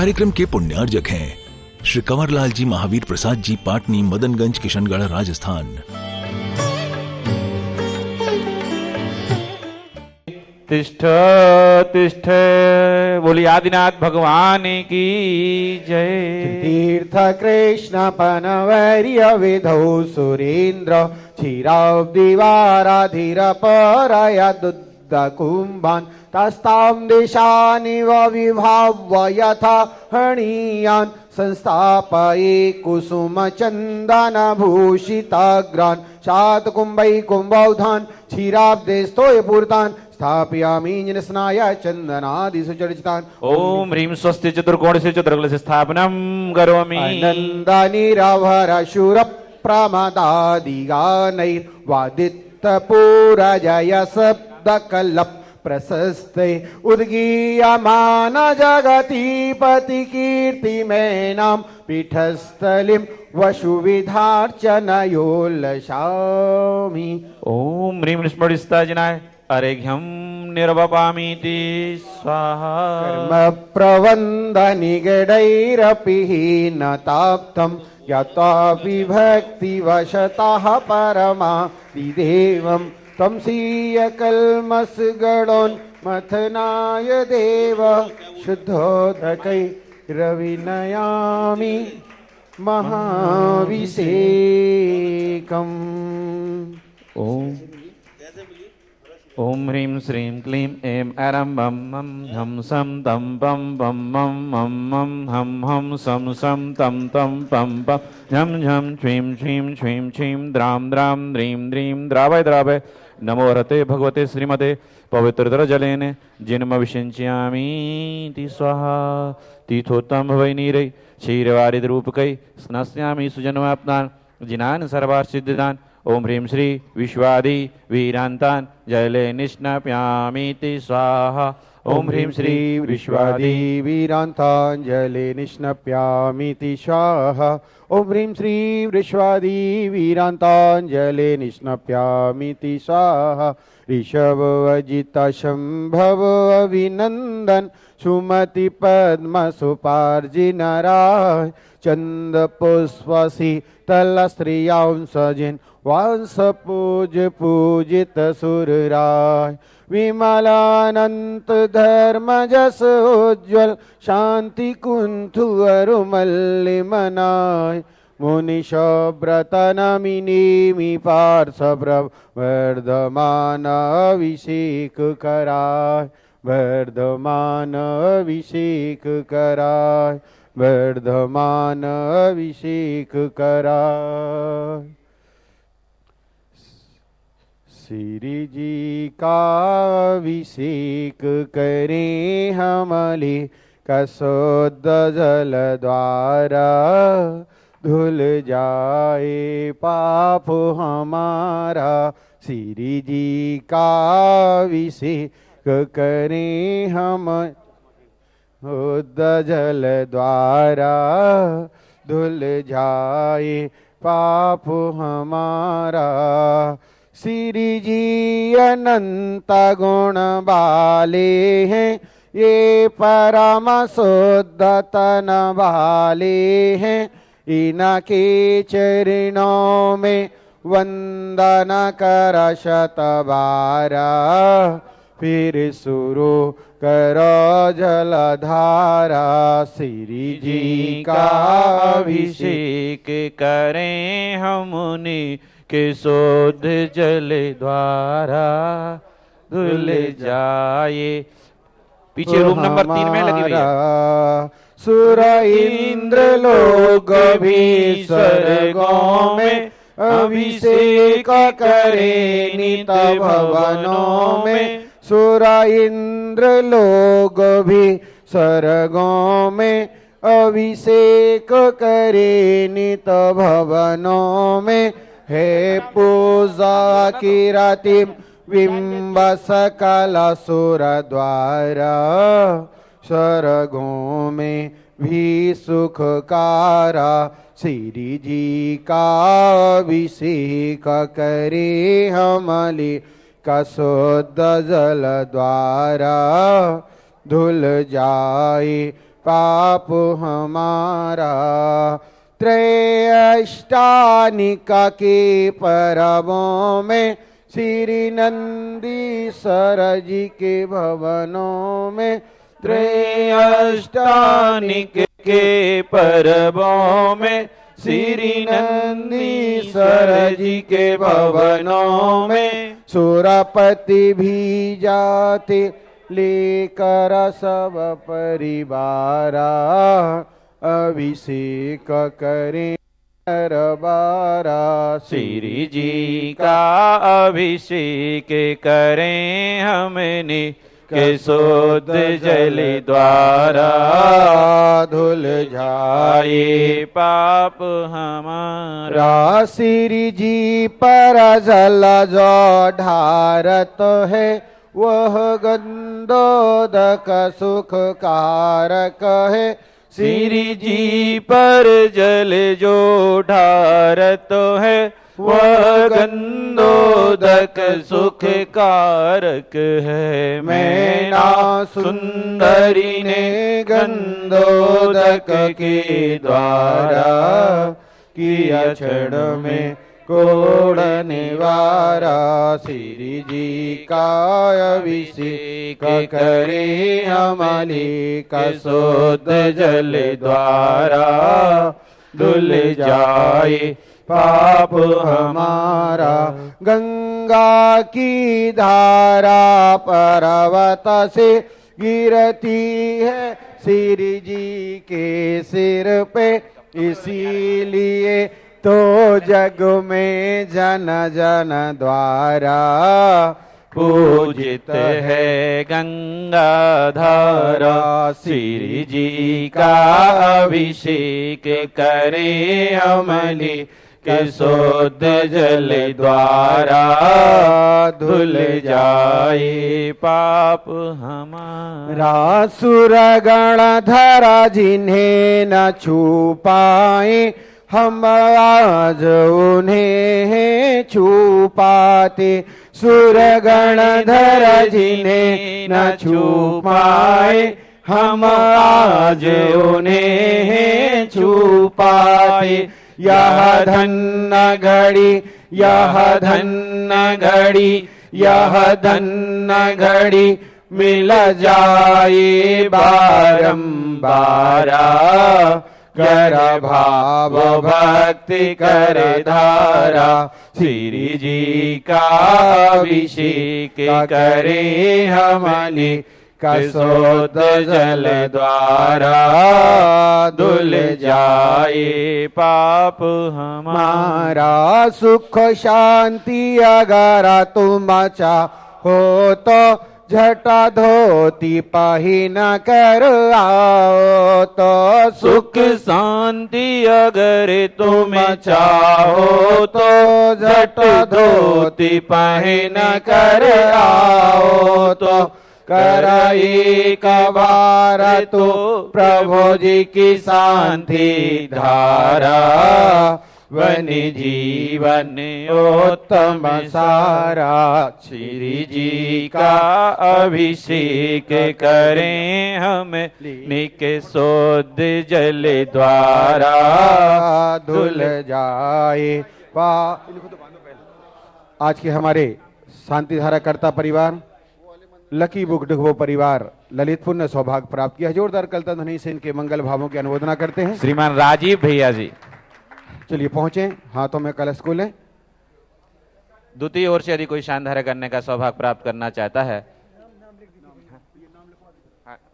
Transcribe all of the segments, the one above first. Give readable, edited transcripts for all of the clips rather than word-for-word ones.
कार्यक्रम के पुण्यार्जक हैं श्री कंवरलाल जी महावीर प्रसाद जी, पाटनी, मदनगंज, किशनगढ़, राजस्थान। तिष्ठ तिष्ठ, बोली आदिनाथ भगवान की जय। तीर्थ कृष्ण पनवर्य विधौ सुरेंद्र क्षीराब्दिवाराधिर परया दुग्धकुम्भान् तस्तां दिशानिव विभाव्य यथा हणीयान् संस्थापये कुसुमचन्दनभूषिताग्रान् शातकुम्भैकुम्भौधान् क्षीराब्देस्तोय पूर्तान् स्थापयामि स्नाय चंदनादिषु चर्चितान्। ओम ह्रीं स्वस्ति चतुर्कोणस्य चतुर्कलस्य स्थापनं करोमि। आनन्दानिरभरशूर प्रमदादिगानैर्वादितपूरजय शब्दकलप प्रशस्ते उद्गीयमान जगतीपति कीर्तिमेनां पीठस्थलिं वसुविधार्चनयोल्लसामि। ओम ह्रीं स्मृतिस्ताजनाय अर्घ्यं निर्वपामीति स्वाहा। कर्म प्रबन्ध निगडैरपि हीनताप्तं यथा विभक्तिवशतः परमादिदेवं तं स्वीयकल्मषगणोन्मथनाय देव शुद्धोदकैरविनयामि महाभिषेकम्। ओम ह्रीं श्रीं क्लीं ऐं ऐरं बम मम हम सम तम पम बम मम मम मम हम सम सम तम तम पम पम झम झम छ्वीं छ्वीं छ्वीं छ्वीं द्रां द्रां द्रीं द्रीं द्रावय द्रावय। नमो रते भगवते श्रीमते पवित्रतर जलेन जिन्म विषिञ्च्यामि स्वाहा। तीर्थोत्तम भवै नीरै क्षीरवारिद रूपकै स्नास्यामि सुजन्माप्तान् जिनान् सर्वार्थ ओम ह्रीं श्री विश्वादि वीरांतान् जले निष्णाप्यामीति स्वाहा। ओम ह्रीं श्री विश्वादि वीरांतान् जले निष्णाप्यामीति स्वाहा। ओम ह्रीं श्री विश्वादि वीरांतान् जले निष्णाप्यामीति स्वाहा। ऋषभ अजित शंभव अभिनंदन सुमति पद्म सुपार्जिनराय चंद पुष्पसी तल स्त्रियांसजिन वांस पूज पूजित सुरराय विमलानंत धर्म जस उज्ज्वल शांति कुंथु अरुमल्लिमनाय मुनिशव्रत नमिनेमि पार्श्वप्रभ वर्धमान अभिषेक कराय वर्धमान अभिषेक कराय वर्धमान अभिषेक कराय। श्री जी का अभिषेक करें हमले कसोद जल द्वारा धुल जाए पाप हमारा। श्री जी का अभिषेक करें हम उद जल द्वारा धुल जाए पाप हमारा। श्री जी अनंत गुण वाले हैं ये परम शुद्ध तन वाले हैं इनके चरणों में वंदन कर शतबारा। फिर शुरू करो जलधारा। श्री जी का अभिषेक करें हमने के शोध जल द्वारा धुल जाए। पीछे रूम नंबर 3 में लगी हुई है। सुर इंद्र लोग भी स्वर्गों में अभिषेक करे नित भवनों में। सुर इंद्र लोग भी स्वर्गों में अभिषेक करे नित भवनों में। हे पूजा कीरतिम बिंब सकल सुर द्वारा स्वर्गों में भी सुखकारा। श्री जी का अभिषेक करे हमले कसोद जल द्वारा धुल जाए पाप हमारा। त्रयाष्टानिका के परबों में श्री नंदीश्वर जी के भवनों में, त्रयाष्टानिक के परबों में श्री नंदीश्वर जी के भवनों में सुरपति भी जाते लेकर सब परिवार, अभिषेक करें बारा। श्री जी का अभिषेक करें हमने के शुद्ध जल द्वारा, धुल जाए पाप हमारा। श्री जी पर जल जो ढारत है, वह गंधोदक सुख कारक है। श्री जी पर जल जो ढारत है, वह गंधोदक सुख कारक है। मैना सुंदरी ने गंधोदक के द्वारा, किया क्षण में कोड़ निवारा। श्री जी का अभिषेक करे हमले का शुद्ध जल द्वारा, धुल जाए पाप हमारा। गंगा की धारा पर्वत से गिरती है श्री जी के सिर पे, इसीलिए तो जग में जन जन द्वारा पूजित है गंगा धारा। श्री जी का अभिषेक करें हमले के शुद्ध जल द्वारा, धुल जाए पाप हमारा। सुरगण धरा जिन्हें न छू पाए, हम आज उन्हें छू पाते। सुरगण धरा जिन्हें न छू पाए, हम आज उन्हें छू पाते। यह धन्य घड़ी, यह धन्य घड़ी, यह धन्य घड़ी मिल जाए बारंबार। कर भाव भक्ति कर धारा, श्री जी का अभिषेक करे हमने का शुद्ध जल द्वारा, धुल जाए पाप हमारा। सुख शांति अगर तुम चाहो तो झटा धोती पहिन कर आओ तो। सुख शांति अगर तुम चाहो तो झट धोती पहन कर आओ तो। कर एक बार तो प्रभु जी की शांति धारा, बनि जीवन उत्तम सारा। श्री जी का अभिषेक करें हम निक शुद्ध जल द्वारा, धुल जाए पा। आज के हमारे शांति धारा कर्ता परिवार लकी बुक डिगबो परिवार ललितपुर ने सौभाग्य प्राप्त किया। जोरदार कलता ध्वनि से इनके मंगल भावों की अनुमोदना करते हैं। श्रीमान राजीव भैया जी चलिए पहुंचे, हाथों में कलश को लें। द्वितीय ओर से यदि कोई शानधारा करने का सौभाग्य प्राप्त करना चाहता है,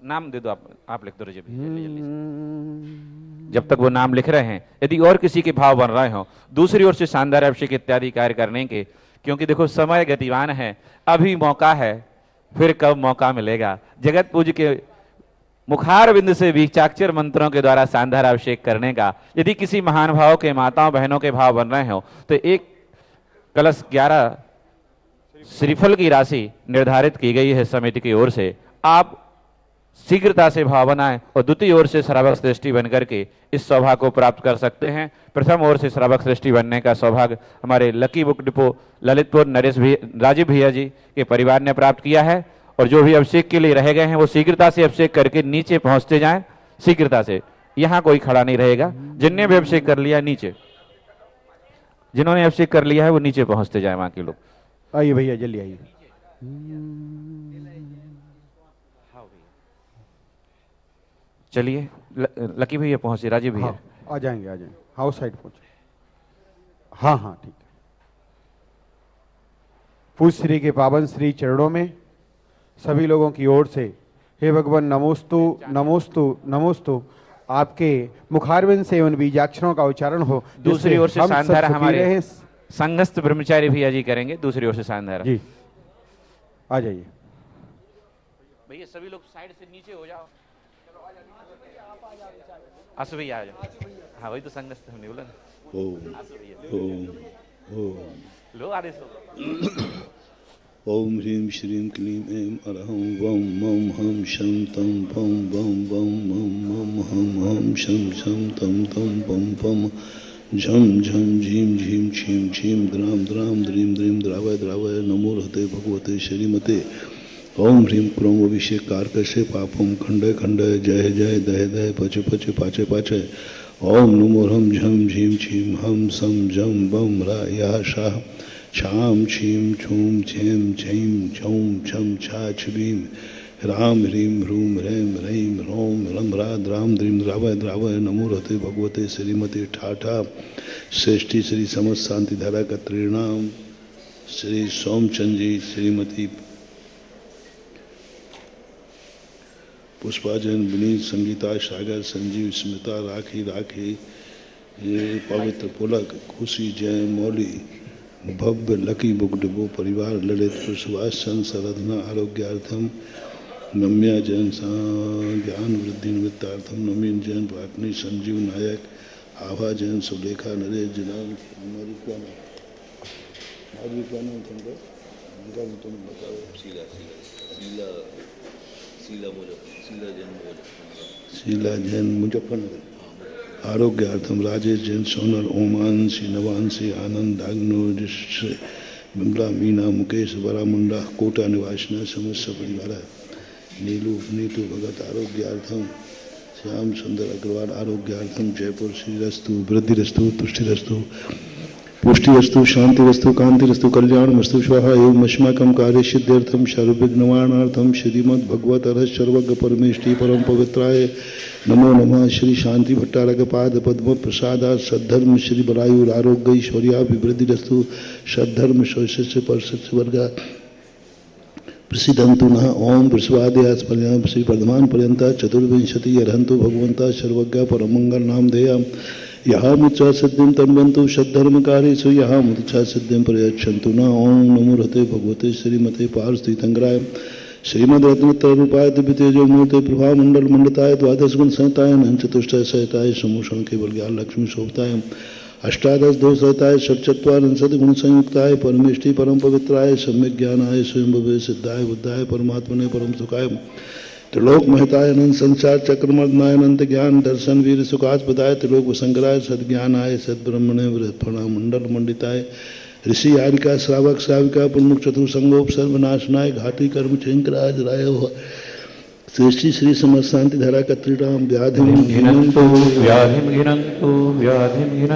नाम दे दो आप लिख दो राजीव भैया। जब तक वो नाम लिख रहे हैं, यदि और किसी के भाव बन रहे हो दूसरी ओर से शानदार अभिषेक इत्यादि कार्य करने के, क्योंकि देखो समय गतिवान है, अभी मौका है, फिर कब मौका मिलेगा। जगत पूज्य के मुखार बिंद से बीचाक्षर मंत्रों के द्वारा शानदार अभिषेक करने का यदि किसी महान भाव के माताओं बहनों के भाव बन रहे हो तो एक कलश 11 श्रीफल की राशि निर्धारित की गई है समिति की ओर से। आप शीघ्रता से भाव बनाएं और द्वितीय ओर से श्रावक श्रेष्ठी बनकर के इस सौभाग्य को प्राप्त कर सकते हैं। प्रथम ओर से श्रावक श्रेष्ठी बनने का सौभाग्य हमारे lucky book depot Lalitpur Rajiv भैया जी के परिवार ने प्राप्त किया है। और जो भी अभिषेक के लिए रह गए हैं वो शीघ्रता से अभिषेक करके नीचे पहुंचते जाएं। शीघ्रता से। यहाँ कोई खड़ा नहीं रहेगा। जिनने भी अभिषेक कर लिया नीचे, जिन्होंने अभिषेक कर लिया है वो नीचे पहुंचते जाए। वहां के लोग आइए भैया जल्दी आइए। चलिए लकी भैया पहुंचे, राजीव भैया। हाँ, आ जाएंगे आ जाएंगे। हाँ उस साइड पहुंचे। हाँ हाँ ठीक है। पूज श्री के पावन श्री चरणों में सभी लोगों की ओर से हे भगवान नमोस्तु नमोस्तु नमोस्तु आपके मुखारविंद से उन बीजाक्षरों का उच्चारण हो। दूसरी ओर से हम सब सांधारा सुखी हमारे रहें। संगस्थ ब्रह्मचारी भैया जी करेंगे। दूसरी ओर से सांधारा जी आ जाइए भैया। सभी लोग साइड से नीचे हो जाओ। आसु भैया आ जाओ। हाँ वही तो संगस्थ हमने बोला ना। आसु भैया लो आदेश हो। ओम ह्रीं श्रीं क्लीं ऐं अरहं वं मं हम शं तं पं वं वं मं मं हम हम शं शं तं तं पं पं झं झं झीं झीं छीं छीं द्रां द्रां द्रीं द्रीं द्रावय द्रावय नमो रहते भगवते श्रीमते। ओम ह्रीं क्रों अभिषेक कारकशे पापम खंडय खंडय जय जय दय दय पच पच पाचे पाचे। ओम नमो हम झं झीं छीं हम सं जं बं रा या शाह छाम छीम छूम छेम छीम छौम छम छा छबीम राम ह्रीं ह्रूम ह्रैम ह्रैम ह्रौम रम रा द्राम द्रीम द्रावय द्रावय नमो रहते भगवते श्रीमती ठाठा। श्रेष्ठी श्री समस्त शांति धारा का त्रिणाम श्री सोमचंद जी, श्रीमती पुष्पाजन, विनीत, संगीता, सागर, संजीव, स्मिता, राखी राखी, ये पवित्र पुलक, खुशी, जय, मौली, भव्य, लकी बुक डिबो परिवार, ललितपुर सुभाष चंद्र साधना आरोग्यार्थम, नम्या जैन ज्ञान वृद्धि निमित्तार्थम, नवीन जैन पाटनी, संजीव नायक, आभा जैन, सुलेखा, नरेश जैन, शीला जैन मुजफ्फरनगर, आरोग्यार्थम राजेश जैन सोनर, ओमांशी, नवांशी, आनंद, दाग्नो, बिमला, मीना, मुकेश, बड़ा मुंडा, कोटा निवासिना, समस्त परिवार, नीलू नीतू भगत, आरोग्यार्थम श्याम सुंदर अग्रवाल, आरोग्यार्थम जयपुर, श्रीरस्तु, वृद्धिरस्तु, तुष्टिरस्तु, पुष्टिरस्तु, शांतिरस्तु, कांतिरस्तु, कल्याणमस्तु, स्वाहा एवं अस्माकं कार्य सिद्ध्यर्थम सर्वविघ्नवारणार्थम श्रीमद् भगवत रस सर्वज्ञ परमेष्टि परम पवित्राय नमो नमः। श्री शांति भट्टारक पाद पद्म प्रसादा सद्धर्म श्री बलायुर आरोग्य ऐश्वर्याभिवृद्धिरस्तु सद्धर्म शौस्य परस्य वर्गा प्रसिद्धंतु न। ओम विश्वाद्यास्पर्याम श्री वर्धमान पर्यंता चतुर्विंशति अर्हंतु भगवंता सर्वज्ञ परमंगल नाम देया यहाँ मुच्चा सिद्धिं तन्वन्तु सद्धर्मकारेषु यहाँ मुच्चा सिद्धिं प्रयच्छन्तु न। ओम नमो रहते भगवते श्रीमते पार्थितंगराय श्रीमद रत्नोत्तर रूपाय दिव्य तेजो मूर्ते प्रभा मंडल मंडताय द्वादश गुण संहिताय नन चतुष्टय सहिताय समूषण केवल ज्ञान लक्ष्मी शोभताय अष्टादश दोषताय षट्चत्वारिंशत् गुण संयुक्ताय परमेष्टि परम पवित्राय सम्यक ज्ञानाय स्वयं भवे सिद्धाय बुद्धाय परमात्मने परम सुखाय त्रिलोक महताय अनंत संसार चक्रमर्दनाय अनंत ज्ञान दर्शन वीर सुखास्पदाय त्रिलोक वसंकराय सद्ज्ञानाय सद्ब्रह्मणे वृहत्फणा मंडल मंडिताय ऋषि आरिका श्रावक श्राविका प्रमुख चतुर्संगोप सर्वनाशनाय घाटी कर्म चंकराज राय श्रेष्ठी श्री समस्त शांति धारा का त्रिनाम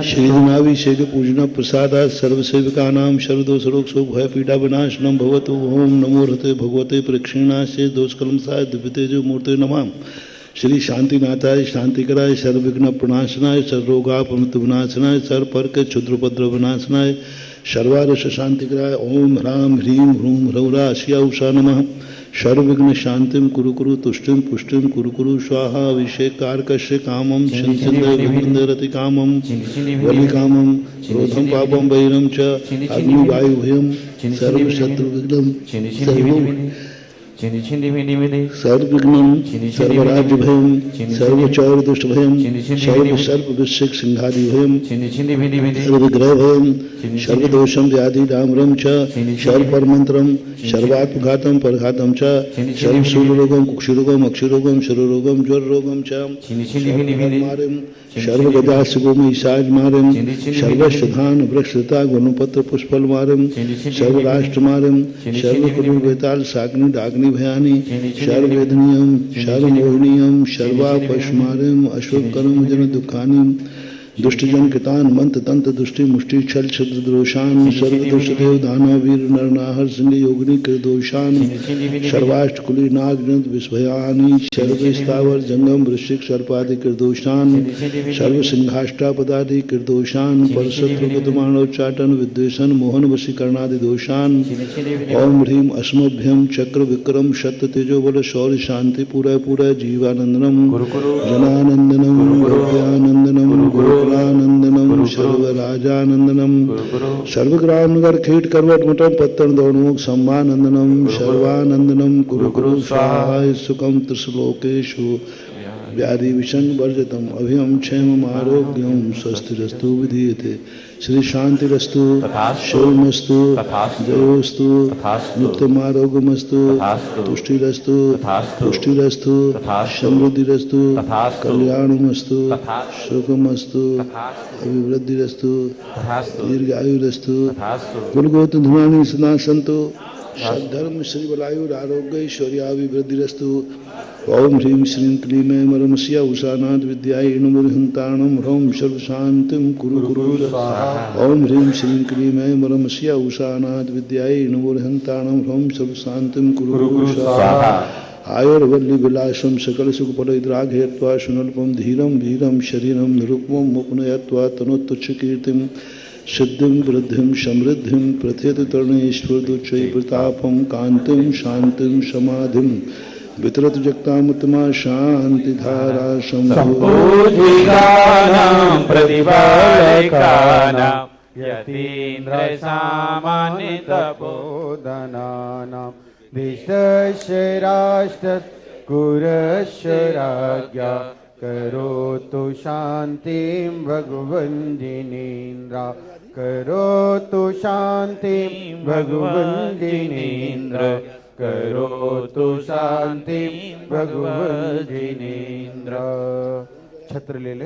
श्रीनाभिषेक पूजना प्रसादा सर्वसेविका नाम सर्वदोष रोग शोक भय पीड़ा विनाशनम भवतु। ओम नमो रहते भगवते प्रक्षिणाशे दोष कलमसाय दिव्य तेजो मूर्ते नमः। श्री शांतिनाथाय शांतिकराय सर्वविघ्न प्रणाशनाय सर्वरोगापमृत्यु विनाशनाय सर्वपर्क क्षुद्रपद्र विनाशनाय सर्वारस शांतिकराय ओम ह्रां ह्रीं ह्रूं ह्रौरा शिया उषा नमः। सर्वविघ्न शांतिम कुरु कुरु तुष्टिम पुष्टिम कुरु कुरु स्वाहा अभिषेक कारकस्य कामम संचिंदरति कामम वलि कामम क्रोधम पापम वैरम च अग्नि वायु भयम सर्व शत्रु विघ्नम सर्वविघ्नं सर्वराज्य भयम सर्वचौर दुष्ट भयम सर्व सर्प विषिक सिंहादि भयम सर्वग्रह भयम सर्वदोषम व्याधि डाम्रम च सर्वपरमंत्रम सर्वात्मघातम परघातम च सर्वशूलरोगम कुक्षिरोगम अक्षिरोगम शिरोरोगम ज्वररोगम च सर्वगदासुगोम ईशाज मारम सर्वश्धान वृक्षता गुणपत्र पुष्पल मारम सर्वराष्ट्र मारम सर्वकुल वेताल साग्नि डाग्नि सर्वभयानि सर्ववेदनीयं सर्वमोहनीयं सर्वापस्मारं अशोकरं जन दुःखानि दुष्टजन कृतान मंत्र तंत्र दुष्टि मुष्टि छल छद्र दोषान सर्वदोषदेव दानव वीर नरनाहर सिंह योगिनी कृदोषान सर्वाष्ट कुली नाग जंत विस्भयानि सर्व स्थावर जंगम वृश्चिक सर्पादि कृदोषान सर्व सिंहाष्टापदादि कृदोषान परशत्रु गतमानोच्चाटन विद्वेषण मोहन वशीकरणादि दोषान ओम ह्रीम अस्मभ्यम चक्र विक्रम शत्र तेजो बल शौर्य शांति पूरा पूरा जीवानंदनम जनानंदनम गोप्यानंदनम नंदनम सर्वराजानंदनम सर्वग्राम नगर खेट करवट मठम पत्तन दौड़मुख सम्मानंदनम सर्वानंदनम कुरु कुरु स्वाहा सुखम त्रिश्लोकेशु व्याधि विषण वर्जितम अभियम क्षेम आरोग्यम स्वस्तिरस्तु विधीयते श्री शांतिरस्तु शिवमस्तु जयोस्तु नित्यमारोग्यमस्तु तुष्टिरस्तु पुष्टिरस्तु समृद्धिरस्तु कल्याणमस्तु सुखमस्तु अभिवृद्धिरस्तु दीर्घायुरस्तु कुलगोत्र धुमानि सदा सन्तु सद्धर्म श्री बलायुर आरोग्य ऐश्वर्याभिवृद्धिरस्तु ओम ह्रीं श्रीं क्लीं ऐं मरमस्या उषानाथ विद्यायै नुमृहन्ताणं ह्रौं सर्वशान्तिं कुरु कुरु ओम ह्रीं श्रीं क्लीं ऐं मरमस्या उषानाथ विद्यायै नुमृहन्ताणं ह्रौं सर्वशान्तिं कुरु कुरु स्वाहा आयुर्वल्ली विलासम सकल सुखपरिद्राग हेत्वा सुनल्पम धीरम वीरम शरीरम निरुपम मुपनयत्वा तनोत्तुच्च कीर्तिम सिद्धिं वृद्धिं समृद्धिं प्रथेत तरणेश्वरदुच्चै प्रतापं कान्तिं शान्तिं समाधिं वितरत जगतामुत्तमा शान्तिधारा सम्पूजिगानां प्रतिपालकानां यतीन्द्रसामान्यतपोधनानां दिशस्य राष्ट्रकुरस्य राज्ञा करोतु शान्तिं भगवन् जिनेन्द्र करोतु शान्तिं भगवन् जिनेन्द्र करोतु शान्तिं भगवन् जिनेन्द्र। छत्र ले ले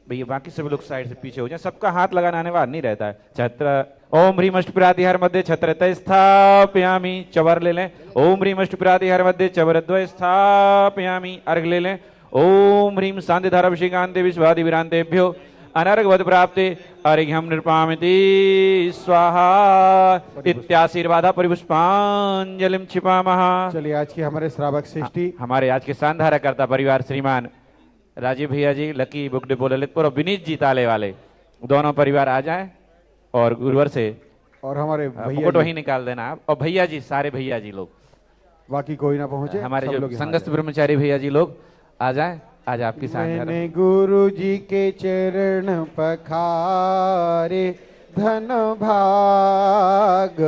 भैया बाकी सभी लोग साइड से पीछे हो जाए, सबका हाथ लगाना अनिवार्य नहीं रहता है। छत्र ओम ह्रीम अष्टपुरातिहार मध्ये छत्रतः स्थापयामि, चवर ले लें। ओम ह्रीम अष्टपुरातिहार मध्ये चवरद्वय स्थापयामि, अर्घ ले लें। ओम ह्रीम शांतिधाराभिषेकान्ते विश्वादि विरांतेभ्यो अनर्घवद प्राप्ते अर्घ्यम निर्पामिति स्वाहा इत्याशीर्वादा परिपुष्पांजलिम क्षिपामः। चलिए आज की हमारे श्रावक सृष्टि हमारे आज के शानधारा करता परिवार श्रीमान राजीव भैया जी, लकी बुक डिपो ललितपुर और विनीत जी ताले वाले, दोनों परिवार आ जाए और गुरुवर से और हमारे भैया फोटो ही निकाल देना आप, और भैया जी सारे भैया जी लोग, बाकी कोई ना पहुंचे, हमारे जो संगस्त ब्रह्मचारी भैया जी लोग आ जाए। आज आपकी मैंने गुरु जी के चरण पखारे धन भाग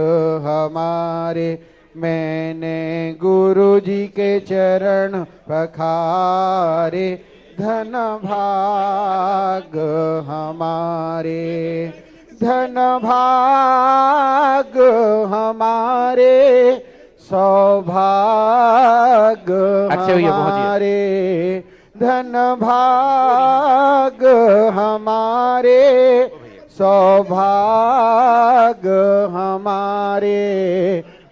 हमारे, मैंने गुरु जी के चरण पखारे धन भाग हमारे, धन भाग हमारे, सौभाग्य हमारे, धन भाग हमारे, सौभाग्य हमारे।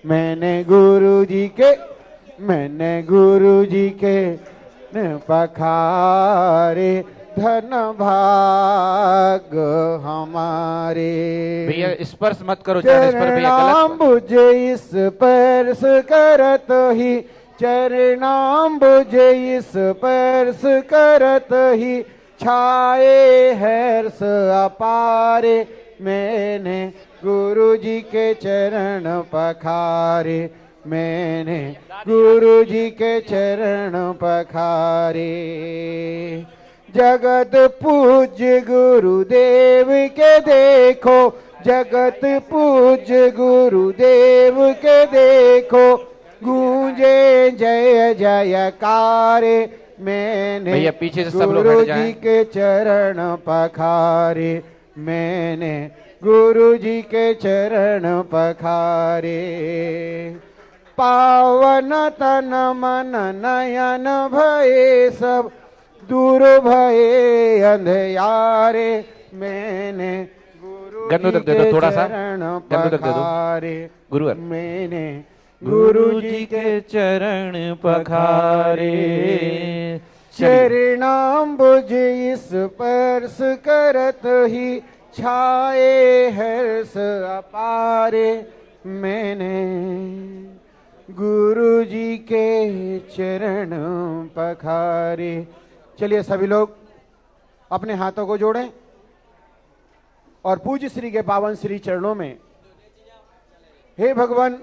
मैंने गुरु जी के पखारे धन भाग हमारे। भैया स्पर्श मत करो, चरणाम्बुज स्पर्श करत ही, चरणाम्बुज स्पर्श करत ही, छाए हर्ष अपारे। मैंने गुरु जी के चरण पखारे, मैंने गुरु जी के चरण पखारे। जगत पूज्य गुरुदेव के देखो, जगत पूज्य गुरुदेव के देखो, गूंजे जय जयकारे। मैंने पीछे से सब लोग गुरु जी के चरण पखारे, मैंने गुरु जी के चरण पखारे। पावन तन मन नयन भये सब, दूर भये अंधियारे। मैंने गुरु जी के चरण पखारे, गुरुवर मैंने गुरु जी के चरण पखारे। चरणाम्बुज इस स्पर्श करत ही छाए हर्ष अपारे। मैंने गुरु जी के चरण पखारे। चलिए सभी लोग अपने हाथों को जोड़ें और पूज्य श्री के पावन श्री चरणों में हे भगवान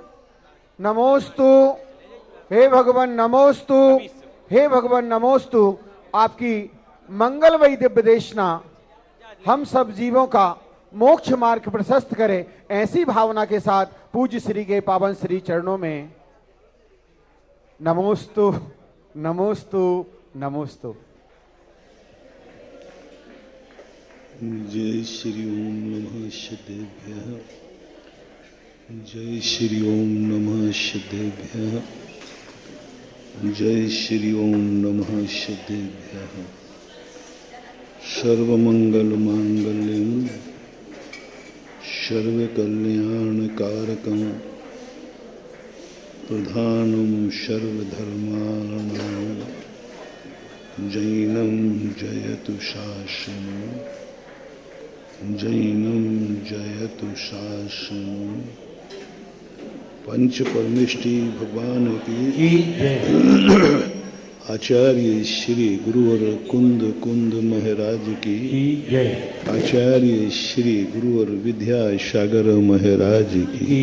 नमोस्तु, हे भगवान नमोस्तु, हे भगवान नमोस्तु। आपकी मंगलमयी दिव्य देशना हम सब जीवों का मोक्ष मार्ग प्रशस्त करे, ऐसी भावना के साथ पूज्य श्री के पावन श्री चरणों में नमोस्तु नमोस्तु नमोस्तु। जय श्री ओम नमः सिद्धेभ्यः। जय श्री ओम नमः सिद्धेभ्यः। जय श्री ओम नमः सिद्धेभ्यः। सर्वमंगल मांगल्यं सर्वकल्याणकारकं प्रधानं सर्वधर्माणां जैनं जयतु शासनं। जैनं जयतु शासनं। पंच परमेष्टि भगवान की आचार्य श्री गुरुवर कुंद कुंद महाराज की जय। आचार्य श्री गुरुवर विद्यासागर महाराज की।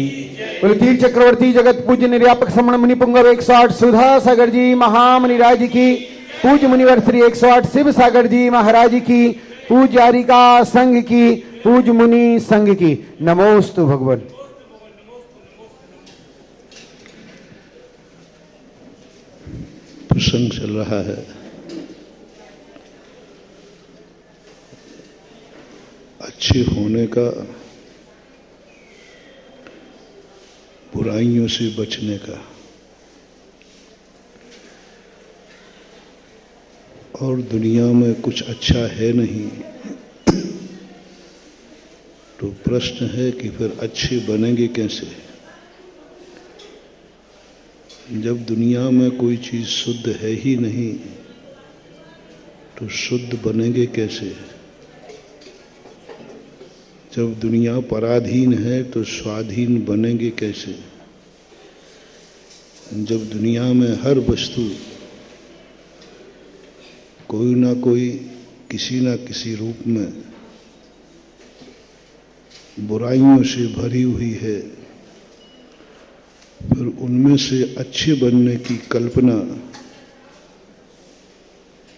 तीर चक्रवर्ती जगत पूज्य निर्यापक समण मुनि पुंगव 108 सुधा सागर जी महामुनि राज की। पूज्य मुनिवर श्री 108 शिव सागर जी महाराज की। पूज्य आरिका संघ की। पूज्य मुनि संघ की। नमोस्तु भगवान। प्रसंग चल रहा है अच्छे होने का, बुराइयों से बचने का। और दुनिया में कुछ अच्छा है नहीं, तो प्रश्न है कि फिर अच्छे बनेंगे कैसे? जब दुनिया में कोई चीज शुद्ध है ही नहीं, तो शुद्ध बनेंगे कैसे? जब दुनिया पराधीन है तो स्वाधीन बनेंगे कैसे? जब दुनिया में हर वस्तु कोई ना कोई किसी ना किसी रूप में बुराइयों से भरी हुई है, फिर उनमें से अच्छे बनने की कल्पना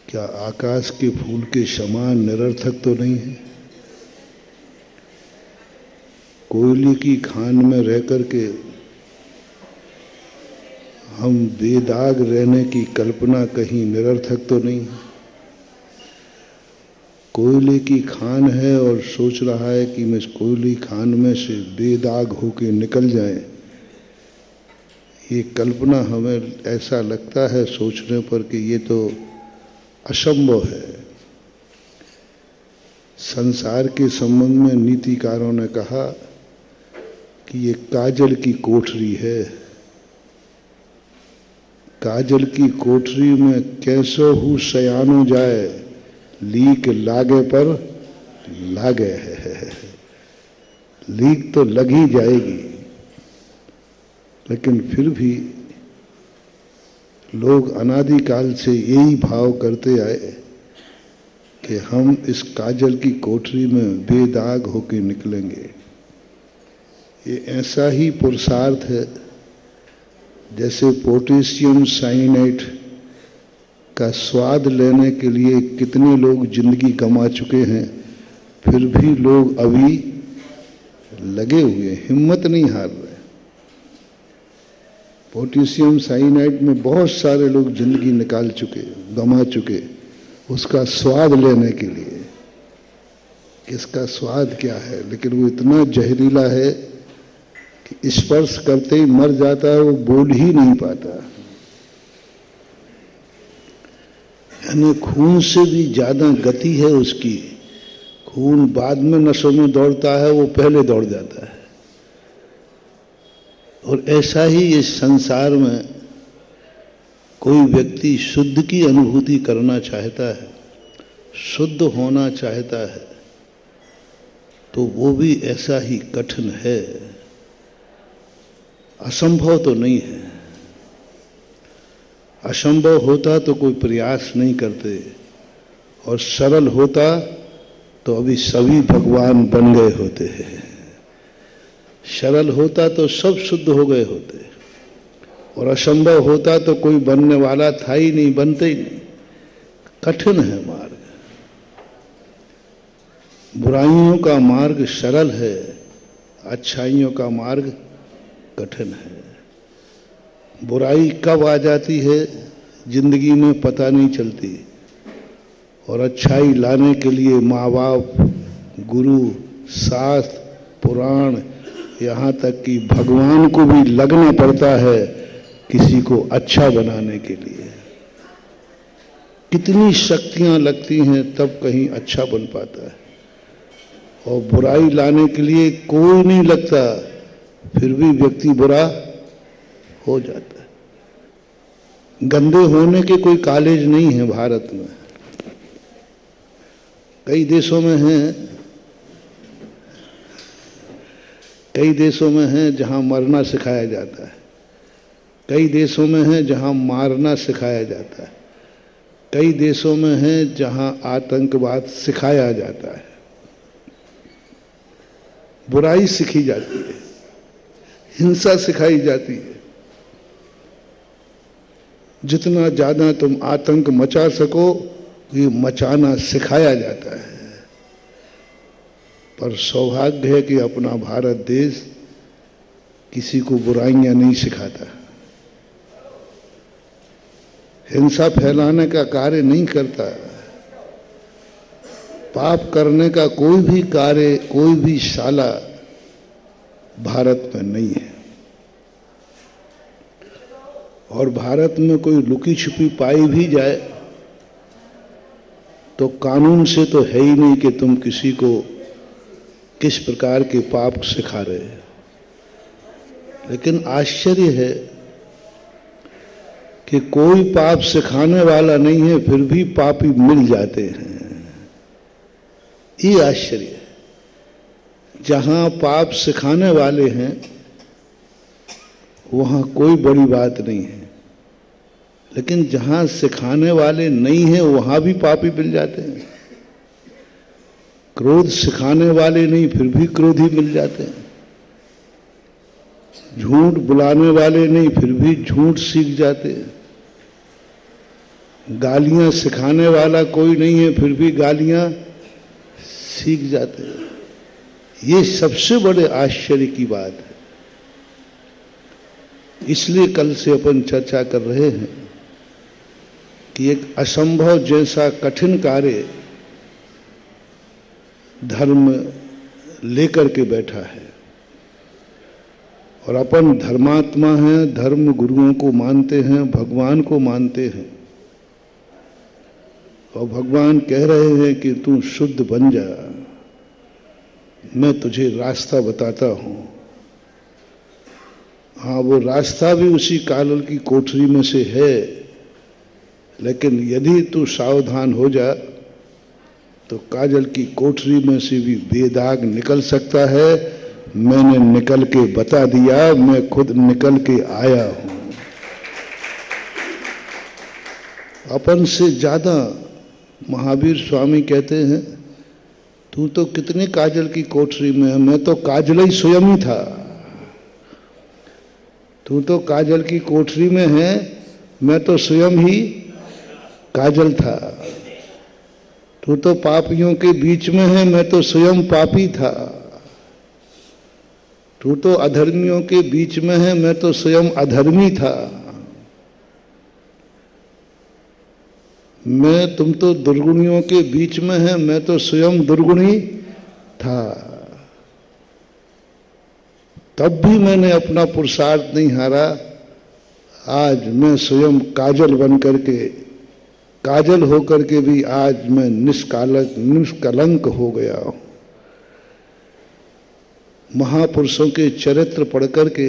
क्या आकाश के फूल के समान निरर्थक तो नहीं है? कोयले की खान में रह करके हम बेदाग रहने की कल्पना कहीं निरर्थक तो नहीं है? कोयले की खान है और सोच रहा है कि मैं इस कोयले खान में से बेदाग होके निकल जाए, ये कल्पना हमें ऐसा लगता है सोचने पर कि ये तो असंभव है। संसार के संबंध में नीतिकारों ने कहा कि ये काजल की कोठरी है। काजल की कोठरी में कैसो हूँ सयानो जाए, लीक लागे पर लागे है। लीक तो लग ही जाएगी, लेकिन फिर भी लोग अनादिकाल से यही भाव करते आए कि हम इस काजल की कोठरी में बेदाग होकर निकलेंगे। ये ऐसा ही पुरुषार्थ है जैसे पोटेशियम साइनाइड का स्वाद लेने के लिए कितने लोग जिंदगी गंवा चुके हैं, फिर भी लोग अभी लगे हुए, हिम्मत नहीं हार रहे। पोटेशियम साइनाइड में बहुत सारे लोग जिंदगी निकाल चुके, गंवा चुके, उसका स्वाद लेने के लिए। इसका स्वाद क्या है, लेकिन वो इतना जहरीला है कि स्पर्श करते ही मर जाता है, वो बोल ही नहीं पाता। यानी खून से भी ज्यादा गति है उसकी। खून बाद में नसों में दौड़ता है, वो पहले दौड़ जाता है। और ऐसा ही इस संसार में कोई व्यक्ति शुद्ध की अनुभूति करना चाहता है, शुद्ध होना चाहता है, तो वो भी ऐसा ही कठिन है। असंभव तो नहीं है। असंभव होता तो कोई प्रयास नहीं करते, और सरल होता तो अभी सभी भगवान बन गए होते हैं। सरल होता तो सब शुद्ध हो गए होते, और असंभव होता तो कोई बनने वाला था ही नहीं, बनते ही नहीं। कठिन है मार्ग। बुराइयों का मार्ग सरल है, अच्छाइयों का मार्ग कठिन है। बुराई कब आ जाती है जिंदगी में पता नहीं चलती, और अच्छाई लाने के लिए माँ बाप, गुरु, शास्त्र, पुराण, यहाँ तक कि भगवान को भी लगना पड़ता है किसी को अच्छा बनाने के लिए। कितनी शक्तियां लगती हैं तब कहीं अच्छा बन पाता है, और बुराई लाने के लिए कोई नहीं लगता, फिर भी व्यक्ति बुरा हो जाता है। गंदे होने के कोई कॉलेज नहीं है भारत में। कई देशों में हैं, कई देशों में हैं जहां मरना सिखाया जाता है, कई देशों में हैं जहां मारना सिखाया जाता है, कई देशों में हैं जहां आतंकवाद सिखाया जाता है। बुराई सिखाई जाती है, हिंसा सिखाई जाती है। जितना ज्यादा तुम आतंक मचा सको ये मचाना सिखाया जाता है। पर सौभाग्य है कि अपना भारत देश किसी को बुराइयां नहीं सिखाता, हिंसा फैलाने का कार्य नहीं करता, पाप करने का कोई भी कार्य, कोई भी शाला भारत में नहीं है। और भारत में कोई लुकी छुपी पाई भी जाए तो कानून से तो है ही नहीं कि तुम किसी को किस प्रकार के पाप सिखा रहे हैं। लेकिन आश्चर्य है कि कोई पाप सिखाने वाला नहीं है, फिर भी पापी मिल जाते हैं। ये आश्चर्य है। जहां पाप सिखाने वाले हैं वहां कोई बड़ी बात नहीं है, लेकिन जहां सिखाने वाले नहीं हैं वहां भी पापी मिल जाते हैं। क्रोध सिखाने वाले नहीं, फिर भी क्रोधी मिल जाते हैं। झूठ बुलाने वाले नहीं, फिर भी झूठ सीख जाते हैं। गालियां सिखाने वाला कोई नहीं है, फिर भी गालियां सीख जाते हैं। ये सबसे बड़े आश्चर्य की बात है। इसलिए कल से अपन चर्चा कर रहे हैं कि एक असंभव जैसा कठिन कार्य धर्म लेकर के बैठा है, और अपन धर्मात्मा हैं, धर्म गुरुओं को मानते हैं, भगवान को मानते हैं, और भगवान कह रहे हैं कि तू शुद्ध बन जा, मैं तुझे रास्ता बताता हूं। हाँ, वो रास्ता भी उसी काजल की कोठरी में से है, लेकिन यदि तू सावधान हो जा तो काजल की कोठरी में से भी बेदाग निकल सकता है। मैंने निकल के बता दिया, मैं खुद निकल के आया हूं। अपन से ज्यादा महावीर स्वामी कहते हैं, तू तो कितने काजल की कोठरी में है, मैं तो काजल ही स्वयं ही था। तू तो काजल की कोठरी में है, मैं तो स्वयं ही काजल था। तू तो पापियों के बीच में है, मैं तो स्वयं पापी था। तू तो अधर्मियों के बीच में है, मैं तो स्वयं अधर्मी था। तुम तो दुर्गुणियों के बीच में है, मैं तो स्वयं दुर्गुणी था। तब भी मैंने अपना पुरुषार्थ नहीं हारा। आज मैं स्वयं काजल बन करके, काजल होकर के भी आज मैं निष्कलंक हो गया हूं। महापुरुषों के चरित्र पढ़ करके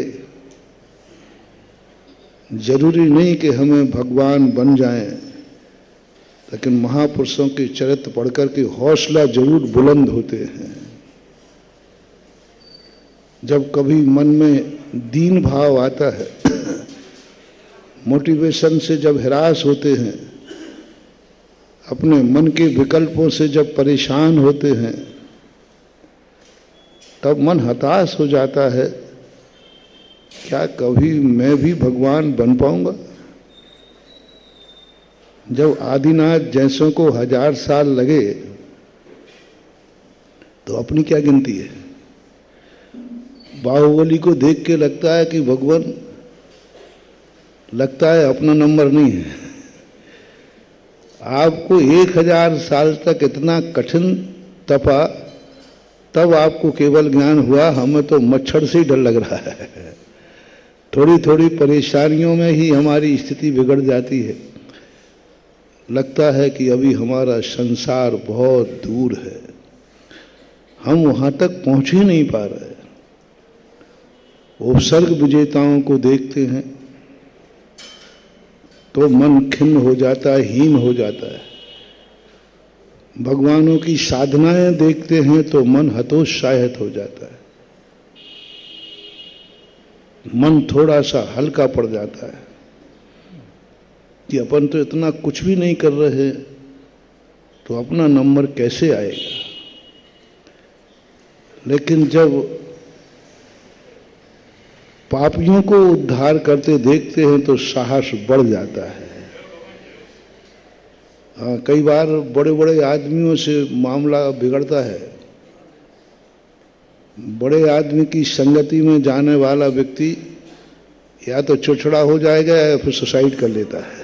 जरूरी नहीं कि हमें भगवान बन जाएं, लेकिन महापुरुषों के चरित्र पढ़कर के हौसला जरूर बुलंद होते हैं। जब कभी मन में दीन भाव आता है, मोटिवेशन से जब हिरास होते हैं, अपने मन के विकल्पों से जब परेशान होते हैं, तब मन हताश हो जाता है, क्या कभी मैं भी भगवान बन पाऊंगा? जब आदिनाथ जैसों को 1000 साल लगे तो अपनी क्या गिनती है? बाहुबली को देख के लगता है कि भगवान, लगता है अपना नंबर नहीं है। आपको 1000 साल तक इतना कठिन तपा, तब आपको केवल ज्ञान हुआ हमें तो मच्छर से ही डर लग रहा है। थोड़ी थोड़ी परेशानियों में ही हमारी स्थिति बिगड़ जाती है। लगता है कि अभी हमारा संसार बहुत दूर है, हम वहां तक पहुंच ही नहीं पा रहे। उपसर्ग विजेताओं को देखते हैं तो मन खिन्न हो जाता है, हीन हो जाता है। भगवानों की साधनाएं देखते हैं तो मन हतोत्साहित हो जाता है, मन थोड़ा सा हल्का पड़ जाता है कि अपन तो इतना कुछ भी नहीं कर रहे, तो अपना नंबर कैसे आएगा? लेकिन जब पापियों को उद्धार करते देखते हैं तो साहस बढ़ जाता है। कई बार बड़े बड़े आदमियों से मामला बिगड़ता है। बड़े आदमी की संगति में जाने वाला व्यक्ति या तो चिड़चिड़ा हो जाएगा या फिर सुसाइड कर लेता है।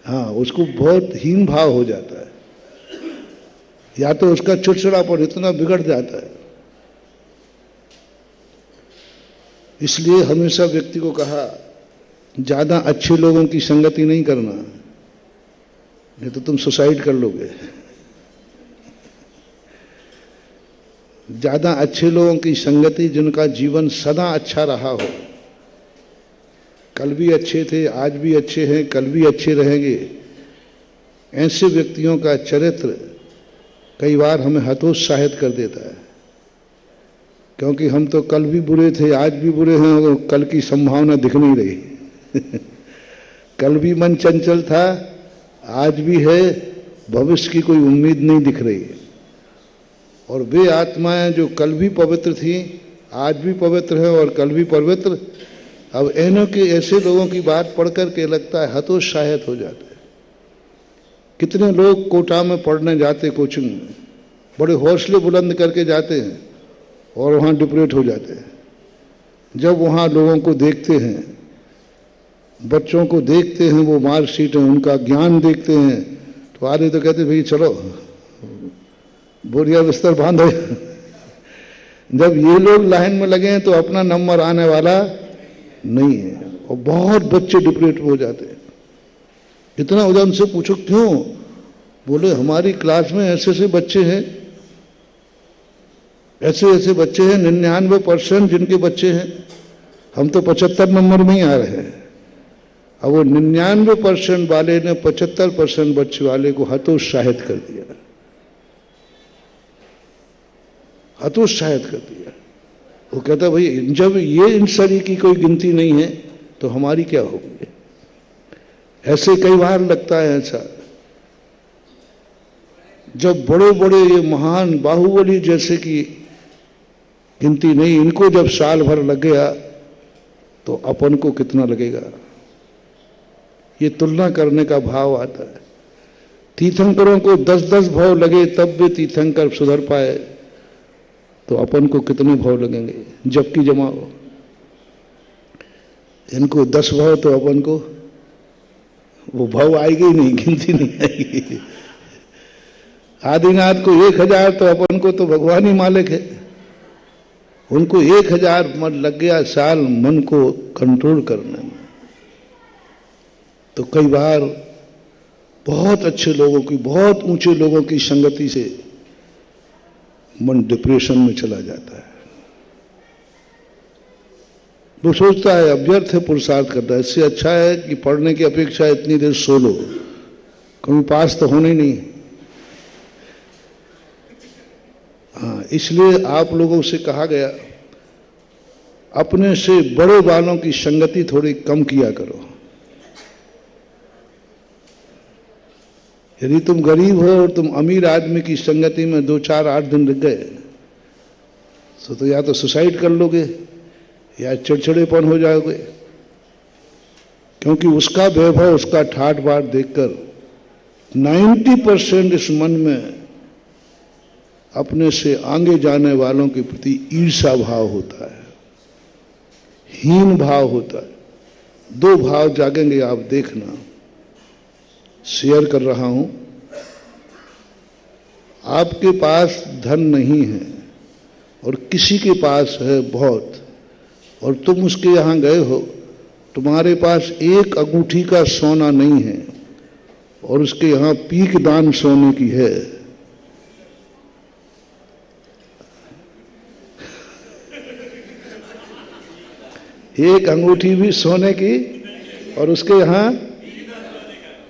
हाँ, उसको बहुत हीन भाव हो जाता है, या तो उसका चिड़चिड़ापन इतना बिगड़ जाता है। इसलिए हमेशा व्यक्ति को कहा, ज्यादा अच्छे लोगों की संगति नहीं करना, नहीं तो तुम सुसाइड कर लोगे। ज्यादा अच्छे लोगों की संगति, जिनका जीवन सदा अच्छा रहा हो, कल भी अच्छे थे, आज भी अच्छे हैं, कल भी अच्छे रहेंगे, ऐसे व्यक्तियों का चरित्र कई बार हमें हतोत्साहित कर देता है। क्योंकि हम तो कल भी बुरे थे, आज भी बुरे हैं, और कल की संभावना दिख नहीं रही। कल भी मन चंचल था, आज भी है, भविष्य की कोई उम्मीद नहीं दिख रही है। और वे आत्माएं जो कल भी पवित्र थी, आज भी पवित्र है और कल भी पवित्र, अब इन्हों के ऐसे लोगों की बात पढ़ करके लगता है हतोत्साहित हो जाते हैं। कितने लोग कोटा में पढ़ने जाते, कोचिंग में, बड़े हौसले बुलंद करके जाते हैं और वहाँ डिप्रेट हो जाते हैं। जब वहाँ लोगों को देखते हैं, बच्चों को देखते हैं, वो मार्कशीटें, उनका ज्ञान देखते हैं, तो आधे तो कहते भाई चलो बोरिया बिस्तर बांधो। जब ये लोग लाइन में लगे हैं तो अपना नंबर आने वाला नहीं है, और बहुत बच्चे डिप्रेट हो जाते हैं। इतना उदाहरण से पूछो क्यों? बोले हमारी क्लास में ऐसे ऐसे बच्चे हैं, ऐसे ऐसे बच्चे हैं, 99% जिनके बच्चे हैं, हम तो 75 नंबर में ही आ रहे हैं। अब वो 99% वाले ने 75% बच्चे वाले को हतोत्साहित कर दिया, हतोत्साहित कर दिया। वो कहता भाई जब ये इन शरीर की कोई गिनती नहीं है तो हमारी क्या होगी? ऐसे कई बार लगता है ऐसा। जब बड़े बड़े ये महान बाहुबली जैसे की गिनती नहीं, इनको जब साल भर लग गया तो अपन को कितना लगेगा? ये तुलना करने का भाव आता है। तीर्थंकरों को 10-10 भाव लगे तब भी तीर्थंकर सुधर पाए, तो अपन को कितने भाव लगेंगे? जबकि जमाओ, इनको 10 भाव तो अपन को वो भाव आएगी ही नहीं, गिनती नहीं आएगी। आदिनाथ को 1000 तो अपन को तो भगवान ही मालिक है। उनको 1000 मन लग गया साल मन को कंट्रोल करने में। तो कई बार बहुत अच्छे लोगों की, बहुत ऊंचे लोगों की संगति से मन डिप्रेशन में चला जाता है। वो सोचता है व्यर्थ है पुरुषार्थ करना, इससे अच्छा है कि पढ़ने की अपेक्षा इतनी देर सो लो, कभी पास तो होना ही नहीं। हाँ, इसलिए आप लोगों से कहा गया अपने से बड़े वालों की संगति थोड़ी कम किया करो। यदि तुम गरीब हो और तुम अमीर आदमी की संगति में 2-4-8 दिन लग गए तो या तो सुसाइड कर लोगे या चिड़चिड़ेपन हो जाओगे, क्योंकि उसका वैभव, उसका ठाट बाट देखकर 90% इस मन में अपने से आगे जाने वालों के प्रति ईर्षा भाव होता है, हीन भाव होता है। 2 भाव जागेंगे, आप देखना। शेयर कर रहा हूं, आपके पास धन नहीं है और किसी के पास है बहुत, और तुम उसके यहां गए हो, तुम्हारे पास एक अंगूठी का सोना नहीं है और उसके यहां पीक दान सोने की है। एक अंगूठी भी सोने की और उसके यहां,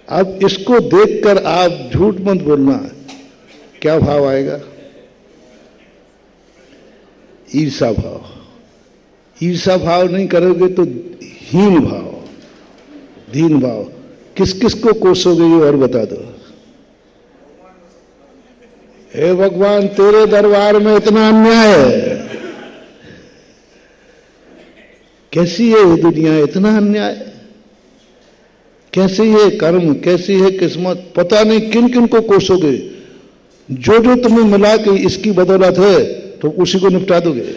अब इसको देखकर आप झूठ मत बोलना, क्या भाव आएगा? ईर्षा भाव। ईर्षा भाव नहीं करोगे तो हीन भाव, दीन भाव। किस किस को कोसोगे ये और बता दो। हे भगवान, तेरे दरबार में इतना अन्याय है, कैसी है ये दुनिया, इतना अन्याय, कैसे ये कर्म, कैसी है किस्मत, पता नहीं किन किन को कोसोगे। जो जो तुम्हें मिला कि इसकी बदौलत है तो उसी को निपटा दोगे।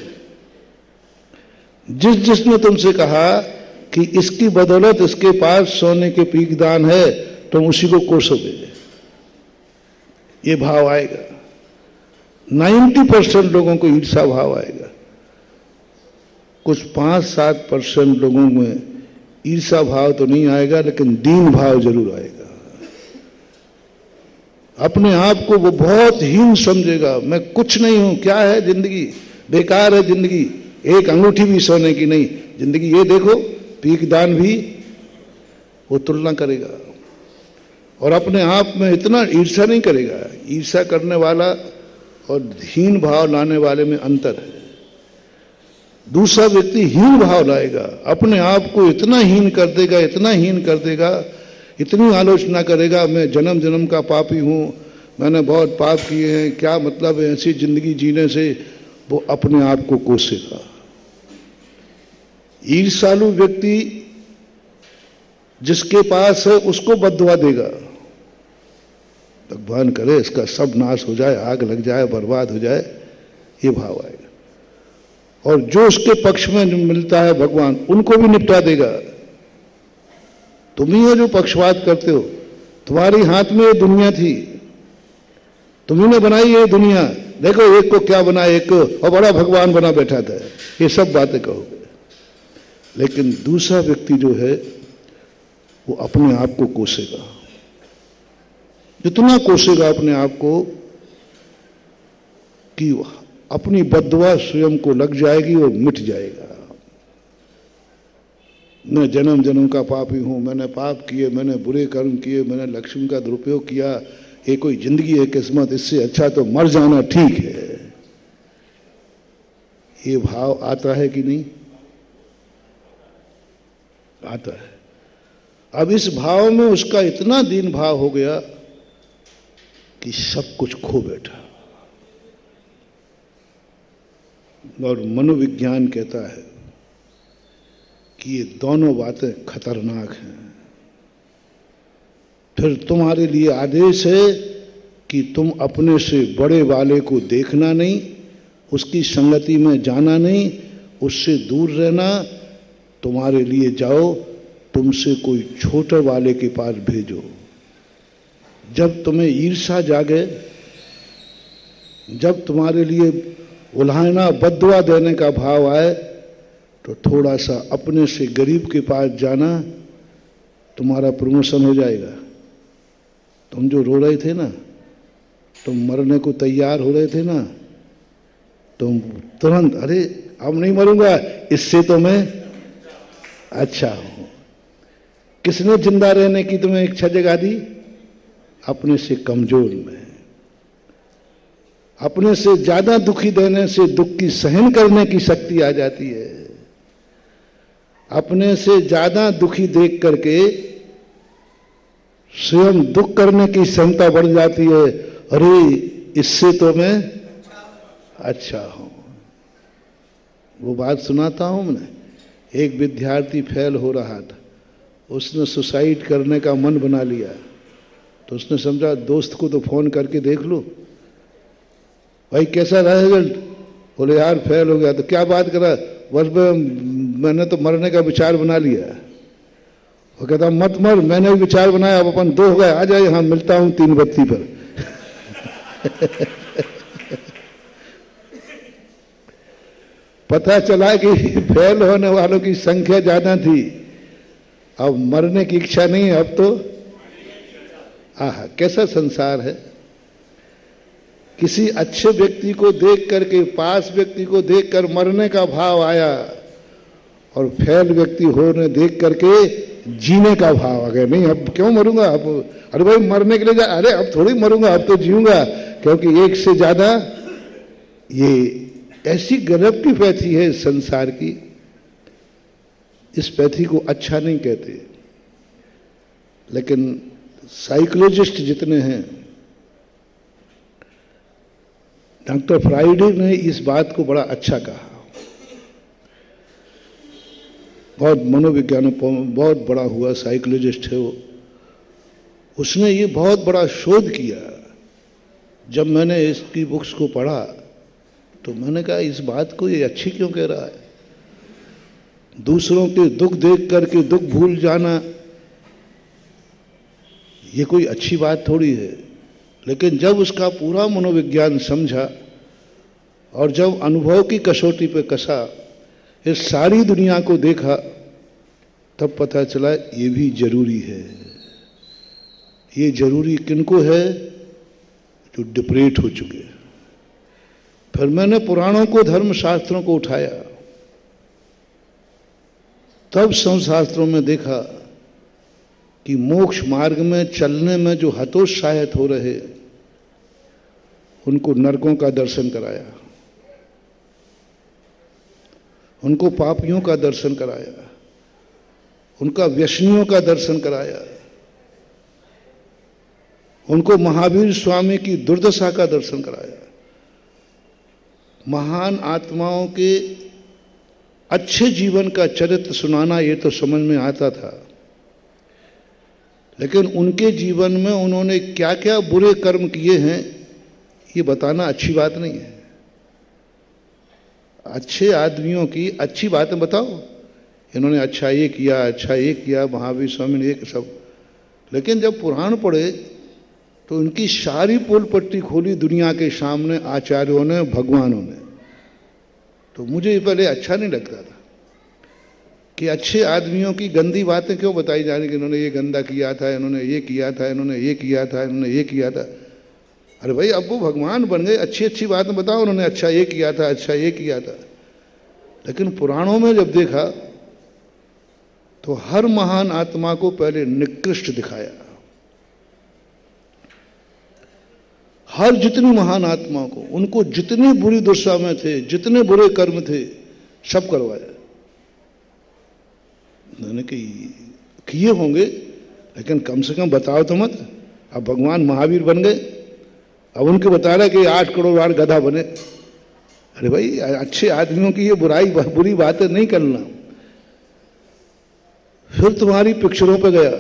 जिस जिसने तुमसे कहा कि इसकी बदौलत इसके पास सोने के पीकदान है, तुम उसी को कोसोगे। ये भाव आएगा। 90% लोगों को ईर्षा भाव आएगा। कुछ 5-7% लोगों में ईर्षा भाव तो नहीं आएगा, लेकिन दीन भाव जरूर आएगा। अपने आप को वो बहुत हीन समझेगा, मैं कुछ नहीं हूं, क्या है जिंदगी, बेकार है जिंदगी, एक अंगूठी भी सोने की नहीं जिंदगी, ये देखो पीकदान भी, वो तुलना करेगा। और अपने आप में इतना ईर्षा नहीं करेगा। ईर्षा करने वाला और हीन भाव लाने वाले में अंतर है। दूसरा व्यक्ति हीन भाव लाएगा, अपने आप को इतना हीन कर देगा, इतना हीन कर देगा, इतनी आलोचना करेगा, मैं जन्म जन्म का पापी हूं, मैंने बहुत पाप किए हैं, क्या मतलब है ऐसी जिंदगी जीने से। वो अपने आप को कोसेगा। ईर्षालु व्यक्ति जिसके पास है उसको बद्दुआ देगा, भगवान करे इसका सब नाश हो जाए, आग लग जाए, बर्बाद हो जाए, ये भाव आएगा। और जो उसके पक्ष में मिलता है भगवान, उनको भी निपटा देगा। तुम ही हो जो पक्षपात करते हो, तुम्हारे हाथ में ये दुनिया थी, तुम्ही ने बनाई ये दुनिया, देखो एक को क्या बना, एक को और बड़ा भगवान बना बैठा था, ये सब बातें कहोगे। लेकिन दूसरा व्यक्ति जो है वो अपने आप को कोसेगा। जितना कोसेगा अपने आप को कि अपनी बद्दुआ स्वयं को लग जाएगी और मिट जाएगा। मैं जन्म जन्म का पापी हूं, मैंने पाप किए, मैंने बुरे कर्म किए, मैंने लक्ष्मी का दुरुपयोग किया, ये कोई जिंदगी है किस्मत, इससे अच्छा तो मर जाना ठीक है। ये भाव आता है कि नहीं? आता है। अब इस भाव में उसका इतना दीन भाव हो गया कि सब कुछ खो बैठा। और मनोविज्ञान कहता है कि ये दोनों बातें खतरनाक हैं। फिर तुम्हारे लिए आदेश है कि तुम अपने से बड़े वाले को देखना नहीं, उसकी संगति में जाना नहीं, उससे दूर रहना। तुम्हारे लिए जाओ, तुमसे कोई छोटे वाले के पास भेजो। जब तुम्हें ईर्षा जागे, जब तुम्हारे लिए उल्हाना, बद्दुआ देने का भाव आए, तो थोड़ा सा अपने से गरीब के पास जाना, तुम्हारा प्रमोशन हो जाएगा। तुम जो रो रहे थे ना, तुम मरने को तैयार हो रहे थे ना, तुम तुरंत अरे अब नहीं मरूंगा, इससे तो मैं अच्छा हूं। किसने जिंदा रहने की तुम्हें इच्छा जगा दी? अपने से कमजोर में। अपने से ज्यादा दुखी देने से दुख की सहन करने की शक्ति आ जाती है। अपने से ज्यादा दुखी देख करके स्वयं दुख करने की क्षमता बढ़ जाती है। अरे इससे तो मैं अच्छा हूं। वो बात सुनाता हूं मैं। एक विद्यार्थी फेल हो रहा था, उसने सुसाइड करने का मन बना लिया, तो उसने समझा दोस्त को तो फोन करके देख लो, भाई कैसा रहा रिजल्ट? बोले यार फेल हो गया। तो क्या बात करा? बस मैंने तो मरने का विचार बना लिया। वो कहता मत मर, मैंने भी विचार बनाया, अब अपन दो हो गए, आ जाए, हाँ मिलता हूं 3 बत्ती पर। पता चला कि फेल होने वालों की संख्या ज्यादा थी, अब मरने की इच्छा नहीं है। अब तो आहा कैसा संसार है। किसी अच्छे व्यक्ति को देख करके, पास व्यक्ति को देखकर मरने का भाव आया, और फेल व्यक्ति होने देख करके जीने का भाव आ गया। नहीं अब क्यों मरूंगा, अब अरे भाई मरने के लिए जा, अरे अब थोड़ी मरूंगा, अब तो जीऊंगा, क्योंकि एक से ज्यादा। ये ऐसी गजब की पैथी है संसार की। इस पैथी को अच्छा नहीं कहते, लेकिन साइकोलॉजिस्ट जितने हैं, डॉक्टर फ्राइडे ने इस बात को बड़ा अच्छा कहा। बहुत मनोविज्ञान, बहुत बड़ा हुआ साइकोलॉजिस्ट है वो। उसने ये बहुत बड़ा शोध किया। जब मैंने इसकी बुक्स को पढ़ा तो मैंने कहा इस बात को ये अच्छी क्यों कह रहा है? दूसरों के दुख देख करके दुख भूल जाना, ये कोई अच्छी बात थोड़ी है। लेकिन जब उसका पूरा मनोविज्ञान समझा और जब अनुभव की कसौटी पे कसा, इस सारी दुनिया को देखा, तब पता चला ये भी जरूरी है। ये जरूरी किनको है? जो डिप्रेट हो चुके। फिर मैंने पुराणों को, धर्मशास्त्रों को उठाया, तब संशास्त्रों में देखा कि मोक्ष मार्ग में चलने में जो हतोत्साहित हो रहे, उनको नरकों का दर्शन कराया, उनको पापियों का दर्शन कराया, उनका व्यसनियों का दर्शन कराया, उनको महावीर स्वामी की दुर्दशा का दर्शन कराया। महान आत्माओं के अच्छे जीवन का चरित्र सुनाना ये तो समझ में आता था, लेकिन उनके जीवन में उन्होंने क्या क्या बुरे कर्म किए हैं ये बताना अच्छी बात नहीं है। अच्छे आदमियों की अच्छी बातें बताओ, इन्होंने अच्छा ये किया, अच्छा ये किया, महावीर स्वामी ने एक सब। लेकिन जब पुराण पढ़े तो उनकी सारी पोल पट्टी खोली दुनिया के सामने आचार्यों ने, भगवानों ने। तो मुझे पहले अच्छा नहीं लगता था कि अच्छे आदमियों की गंदी बातें क्यों बताई जा रही कि इन्होंने ये गंदा किया था, इन्होंने ये किया था, इन्होंने ये किया था, इन्होंने ये किया था। अरे भाई अब वो भगवान बन गए, अच्छी अच्छी बातें बताओ, उन्होंने अच्छा ये किया था, अच्छा ये किया था। लेकिन पुराणों में जब देखा तो हर महान आत्मा को पहले निकृष्ट दिखाया। हर जितनी महान आत्माओं को, उनको जितनी बुरी दुर्दशा में थे, जितने बुरे कर्म थे, सब करवाया। मैंने किए होंगे, लेकिन कम से कम बताओ तो मत। अब भगवान महावीर बन गए, अब उनके बता रहा कि 8 करोड़ बार गधा बने। अरे भाई अच्छे आदमियों की ये बुरी बातें नहीं करना। फिर तुम्हारी पिक्चरों पे गया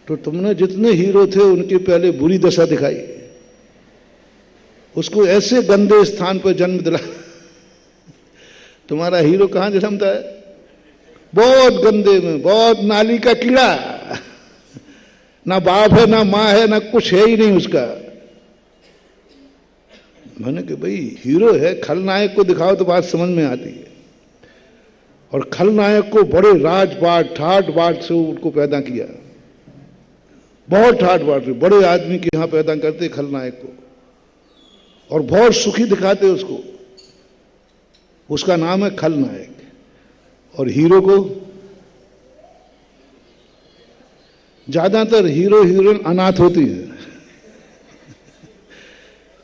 तो तुमने जितने हीरो थे उनके पहले बुरी दशा दिखाई, उसको ऐसे गंदे स्थान पर जन्म दिला। तुम्हारा हीरो कहां जन्मता है? बहुत गंदे में, बहुत नाली का कीड़ा, ना बाप है, ना मां है, ना कुछ है ही नहीं उसका। मैंने कहा भाई हीरो है, खलनायक को दिखाओ तो बात समझ में आती है। और खलनायक को बड़े राजपाट, ठाट बाट से उनको पैदा किया, बहुत ठाट बाट से बड़े आदमी के यहां पैदा करते खलनायक को, और बहुत सुखी दिखाते उसको। उसका नाम है खलनायक। और हीरो को, ज्यादातर हीरो हीरोइन अनाथ होती है,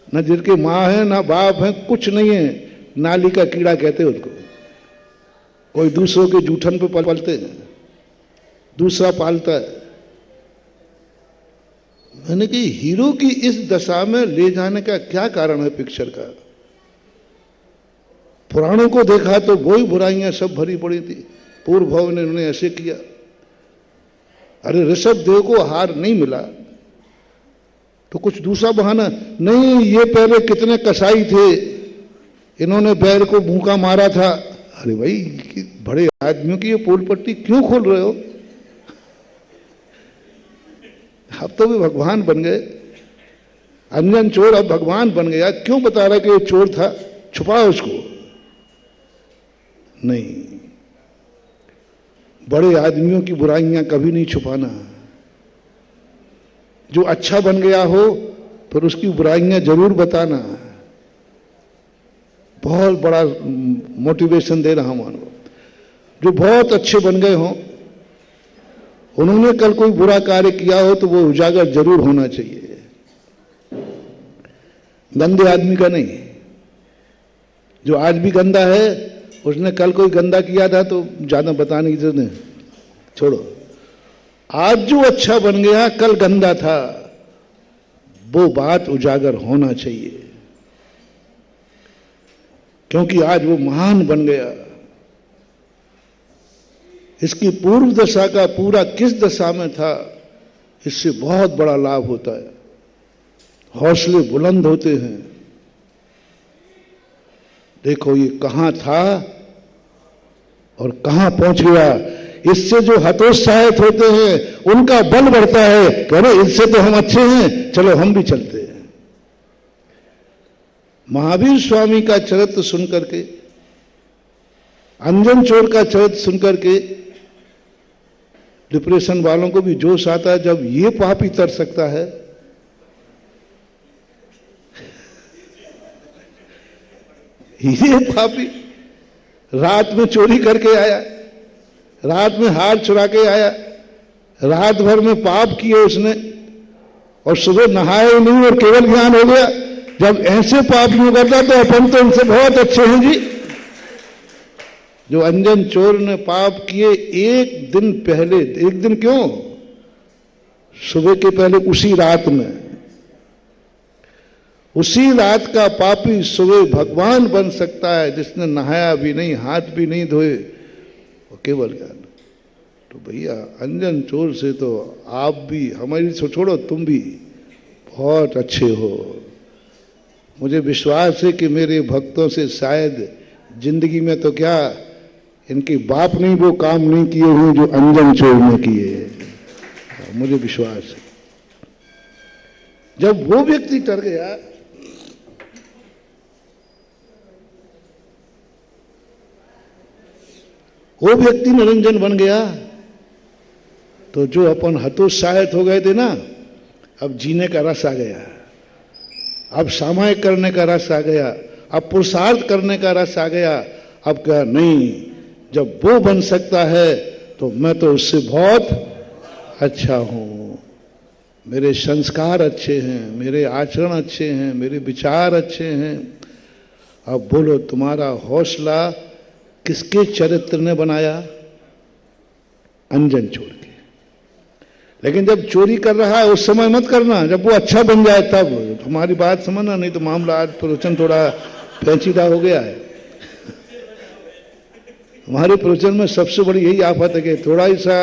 न जिनके माँ है ना बाप है, कुछ नहीं है, नाली का कीड़ा कहते हैं उसको। कोई दूसरों के जूठन पे पलते हैं, दूसरा पालता है। मैंने कि हीरो की इस दशा में ले जाने का क्या कारण है पिक्चर का? पुराणों को देखा तो वही बुराइयां सब भरी पड़ी थी, पूर्व भाव ने उन्होंने ऐसे किया। अरे ऋषभ देव को हार नहीं मिला तो कुछ दूसरा बहाना नहीं, ये पहले कितने कसाई थे, इन्होंने बैल को भूखा मारा था। अरे भाई बड़े आदमियों की ये पोल पट्टी क्यों खोल रहे हो? अब तो भी भगवान बन गए, अंजन चोर अब भगवान बन गया, क्यों बता रहा कि ये चोर था, छुपाओ उसको। नहीं, बड़े आदमियों की बुराइयां कभी नहीं छुपाना। जो अच्छा बन गया हो फिर उसकी बुराइयां जरूर बताना। बहुत बड़ा मोटिवेशन दे रहा हूं। मानो जो बहुत अच्छे बन गए हों, उन्होंने कल कोई बुरा कार्य किया हो तो वो उजागर जरूर होना चाहिए, गंदे आदमी का नहीं। जो आज भी गंदा है, उसने कल कोई गंदा किया था तो ज्यादा बताने की जरूरत नहीं, छोड़ो। आज जो अच्छा बन गया कल गंदा था, वो बात उजागर होना चाहिए, क्योंकि आज वो महान बन गया। इसकी पूर्व दशा का पूरा किस दशा में था, इससे बहुत बड़ा लाभ होता है, हौसले बुलंद होते हैं। देखो ये कहां था और कहां पहुंच गया। इससे जो हतोत्साहित होते हैं उनका बल बढ़ता है कि अरे इससे तो हम अच्छे हैं, चलो हम भी चलते हैं। महावीर स्वामी का चरित्र सुनकर के, अंजन चोर का चरित्र सुनकर के डिप्रेशन वालों को भी जोश आता है, जब ये पापी तर सकता है। ये पापी रात में चोरी करके आया, रात में हार चुरा के आया, रात भर में पाप किए उसने, और सुबह नहाए नहीं और केवल ज्ञान हो गया। जब ऐसे पाप नहीं करता तो अपन तो उनसे बहुत अच्छे हैं जी। जो अंजन चोर ने पाप किए एक दिन पहले, एक दिन क्यों, सुबह के पहले उसी रात में, उसी रात का पापी सुबह भगवान बन सकता है, जिसने नहाया भी नहीं, हाथ भी नहीं धोए, और केवल ज्ञान। तो भैया अंजन चोर से तो आप भी, हमारी छोड़ो, तुम भी बहुत अच्छे हो। मुझे विश्वास है कि मेरे भक्तों से शायद जिंदगी में तो क्या, इनके बाप ने वो काम नहीं किए हुए जो अंजन चोर ने किए, मुझे विश्वास है। जब वो व्यक्ति डर गया, वो व्यक्ति निरंजन बन गया, तो जो अपन हतोत्साहित हो गए थे ना, अब जीने का रस आ गया, अब सामायिक करने का रस आ गया, अब पुरुषार्थ करने का रस आ गया। अब क्या नहीं, जब वो बन सकता है तो मैं तो उससे बहुत अच्छा हूं, मेरे संस्कार अच्छे हैं, मेरे आचरण अच्छे हैं, मेरे विचार अच्छे हैं। अब बोलो तुम्हारा हौसला किसके चरित्र ने बनाया? अंजन चोर के। लेकिन जब चोरी कर रहा है उस समय मत करना, जब वो अच्छा बन जाए तब हमारी बात समझना, नहीं तो मामला आज प्रवचन थोड़ा पेचीदा हो गया है। हमारे प्रवचन में सबसे बड़ी यही आफत है कि थोड़ा ही सा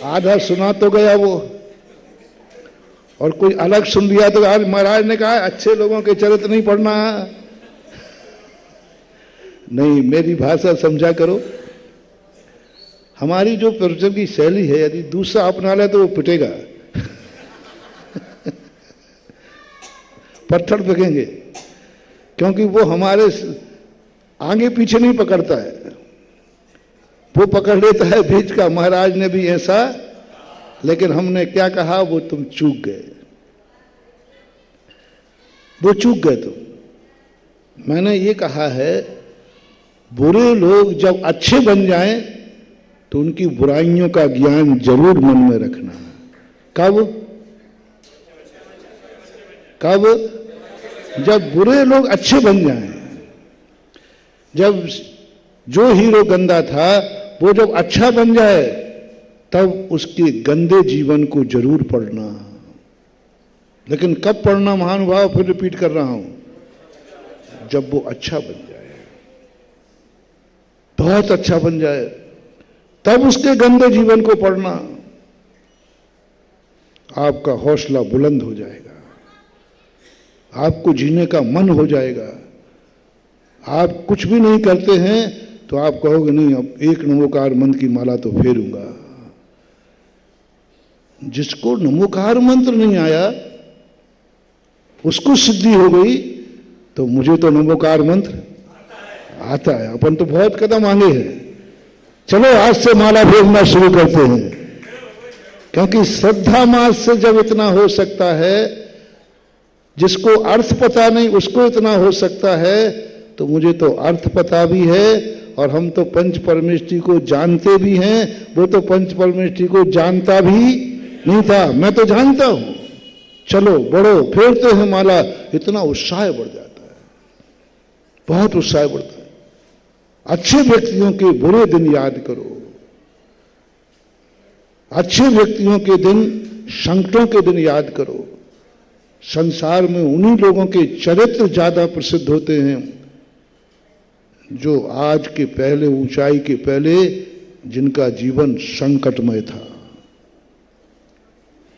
आधा सुना तो गया वो, और कोई अलग सुन लिया तो आज महाराज ने कहा अच्छे लोगों के चरित्र नहीं पढ़ना। नहीं, मेरी भाषा समझा करो। हमारी जो प्रवचन की शैली है, यदि दूसरा अपना ले तो वो पिटेगा पत्थर फेंकेंगे, क्योंकि वो हमारे आगे पीछे नहीं पकड़ता है, वो पकड़ लेता है बीच का। महाराज ने भी ऐसा, लेकिन हमने क्या कहा, वो तुम चूक गए, वो चूक गए तुम। मैंने ये कहा है, बुरे लोग जब अच्छे बन जाएं तो उनकी बुराइयों का ज्ञान जरूर मन में रखना। कब? कब? जब बुरे लोग अच्छे बन जाएं। जब जो हीरो गंदा था वो जब अच्छा बन जाए तब उसके गंदे जीवन को जरूर पढ़ना। लेकिन कब पढ़ना महानुभाव? फिर रिपीट कर रहा हूं, जब वो अच्छा बन जाए, बहुत अच्छा बन जाए, तब उसके गंदे जीवन को पढ़ना। आपका हौसला बुलंद हो जाएगा, आपको जीने का मन हो जाएगा। आप कुछ भी नहीं करते हैं तो आप कहोगे नहीं अब एक नमोकार मंत्र की माला तो फेरूंगा। जिसको नमोकार मंत्र नहीं आया उसको सिद्धि हो गई, तो मुझे तो नमोकार मंत्र आता है। अपन तो बहुत कदम आगे हैं। चलो आज से माला फेरना शुरू करते हैं, क्योंकि श्रद्धा मार्ग से जब इतना हो सकता है, जिसको अर्थ पता नहीं उसको इतना हो सकता है, तो मुझे तो अर्थ पता भी है और हम तो पंच परमेष्ठी को जानते भी हैं। वो तो पंच परमेष्ठी को जानता भी नहीं था, मैं तो जानता हूं। चलो बढ़ो, फेरते हैं माला। इतना उत्साह बढ़ जाता है, बहुत उत्साह बढ़ता है। अच्छे व्यक्तियों के बुरे दिन याद करो, अच्छे व्यक्तियों के दिन, संकटों के दिन याद करो। संसार में उन्हीं लोगों के चरित्र ज्यादा प्रसिद्ध होते हैं जो आज के पहले, ऊंचाई के पहले, जिनका जीवन संकटमय था,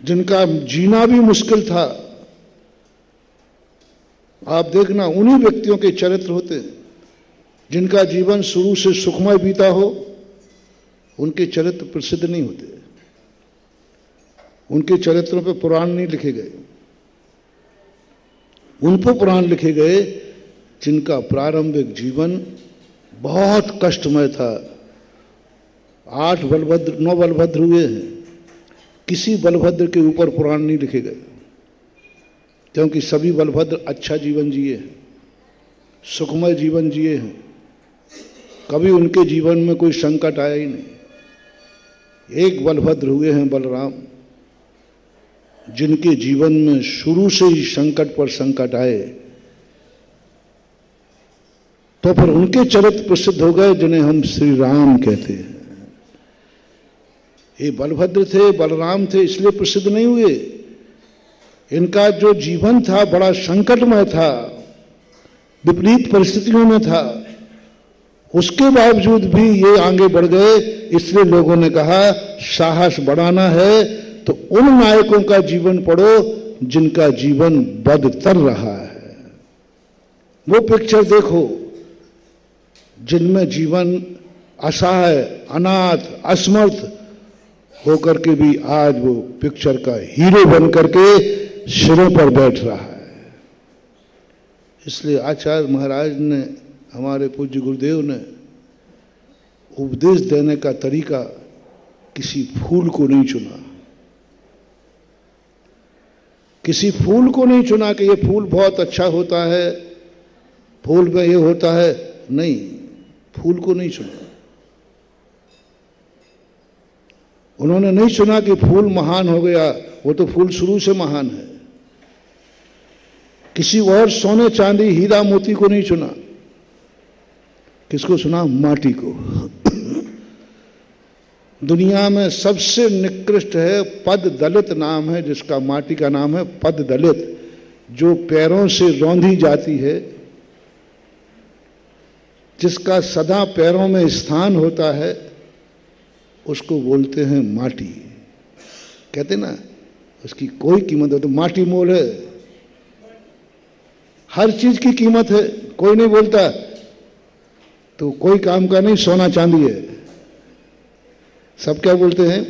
जिनका जीना भी मुश्किल था। आप देखना उन्हीं व्यक्तियों के चरित्र होते हैं जिनका जीवन शुरू से सुखमय बीता हो। उनके चरित्र प्रसिद्ध नहीं होते, उनके चरित्रों पे पुराण नहीं लिखे गए। उन पर पुराण लिखे गए जिनका प्रारंभिक जीवन बहुत कष्टमय था। 8 बलभद्र, 9 बलभद्र हुए हैं, किसी बलभद्र के ऊपर पुराण नहीं लिखे गए, क्योंकि सभी बलभद्र अच्छा जीवन जिए हैं, सुखमय जीवन जिए हैं। कभी उनके जीवन में कोई संकट आया ही नहीं। एक बलभद्र हुए हैं बलराम, जिनके जीवन में शुरू से ही संकट पर संकट आए, तो फिर उनके चरित्र प्रसिद्ध हो गए जिन्हें हम श्री राम कहते हैं। ये बलभद्र थे, बलराम थे, इसलिए प्रसिद्ध नहीं हुए। इनका जो जीवन था बड़ा संकटमय था, विपरीत परिस्थितियों में था। उसके बावजूद भी ये आगे बढ़ गए। इसलिए लोगों ने कहा साहस बढ़ाना है तो उन नायकों का जीवन पढ़ो जिनका जीवन बदतर रहा है। वो पिक्चर देखो जिनमें जीवन असहाय, अनाथ, असमर्थ होकर के भी आज वो पिक्चर का हीरो बन करके सिरों पर बैठ रहा है। इसलिए आचार्य महाराज ने, हमारे पूज्य गुरुदेव ने उपदेश देने का तरीका किसी फूल को नहीं चुना, किसी फूल को नहीं चुना कि ये फूल बहुत अच्छा होता है, फूल में ये होता है। नहीं, फूल को नहीं चुना। उन्होंने नहीं सुना कि फूल महान हो गया, वो तो फूल शुरू से महान है। किसी और सोने, चांदी, हीरा, मोती को नहीं चुना। किसको सुना? माटी को। दुनिया में सबसे निकृष्ट है पद दलित नाम है जिसका, माटी का नाम है पद दलित, जो पैरों से रौंधी जाती है, जिसका सदा पैरों में स्थान होता है, उसको बोलते हैं माटी। कहते ना उसकी कोई कीमत हो तो माटी मोल है। हर चीज की कीमत है, कोई नहीं बोलता तो कोई काम का नहीं, सोना चांदी है। सब क्या बोलते हैं?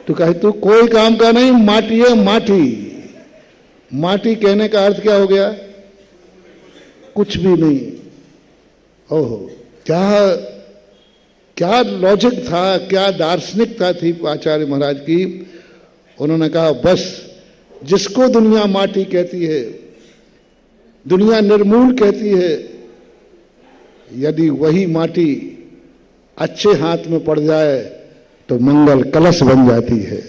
तो कहे तो कोई काम का नहीं, माटी है, माटी। माटी कहने का अर्थ क्या हो गया? कुछ भी नहीं। ओहो, क्या लॉजिक था, क्या दार्शनिकता थी आचार्य महाराज की। उन्होंने कहा बस जिसको दुनिया माटी कहती है, दुनिया निर्मूल कहती है, यदि वही माटी अच्छे हाथ में पड़ जाए तो मंगल कलश बन जाती है।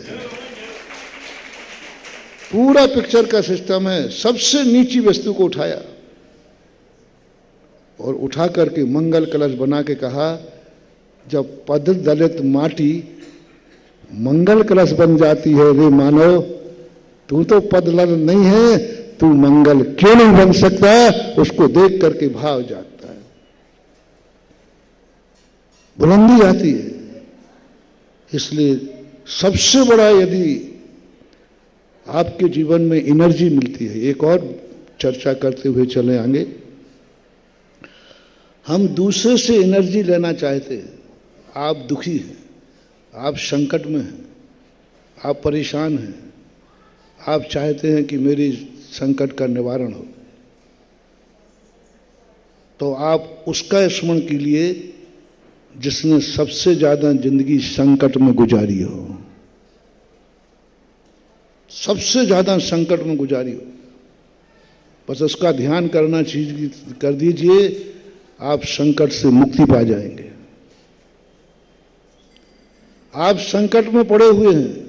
पूरा पिक्चर का सिस्टम है। सबसे नीची वस्तु को उठाया और उठा करके मंगल कलश बना के कहा, जब पद दलित माटी मंगल कलश बन जाती है, रे मानव तू तो पद दलित नहीं है, तू मंगल क्यों नहीं बन सकता? उसको देख करके भाव जागता है, बुलंदी आती है। इसलिए सबसे बड़ा, यदि आपके जीवन में एनर्जी मिलती है, एक और चर्चा करते हुए चले आगे, हम दूसरे से एनर्जी लेना चाहते हैं। आप दुखी हैं, आप संकट में हैं, आप परेशान हैं, आप चाहते हैं कि मेरी संकट का निवारण हो, तो आप उसका स्मरण कीजिए जिसने सबसे ज्यादा जिंदगी संकट में गुजारी हो, सबसे ज्यादा संकट में गुजारी हो। बस उसका ध्यान करना कर दीजिए, आप संकट से मुक्ति पा जाएंगे। आप संकट में पड़े हुए हैं,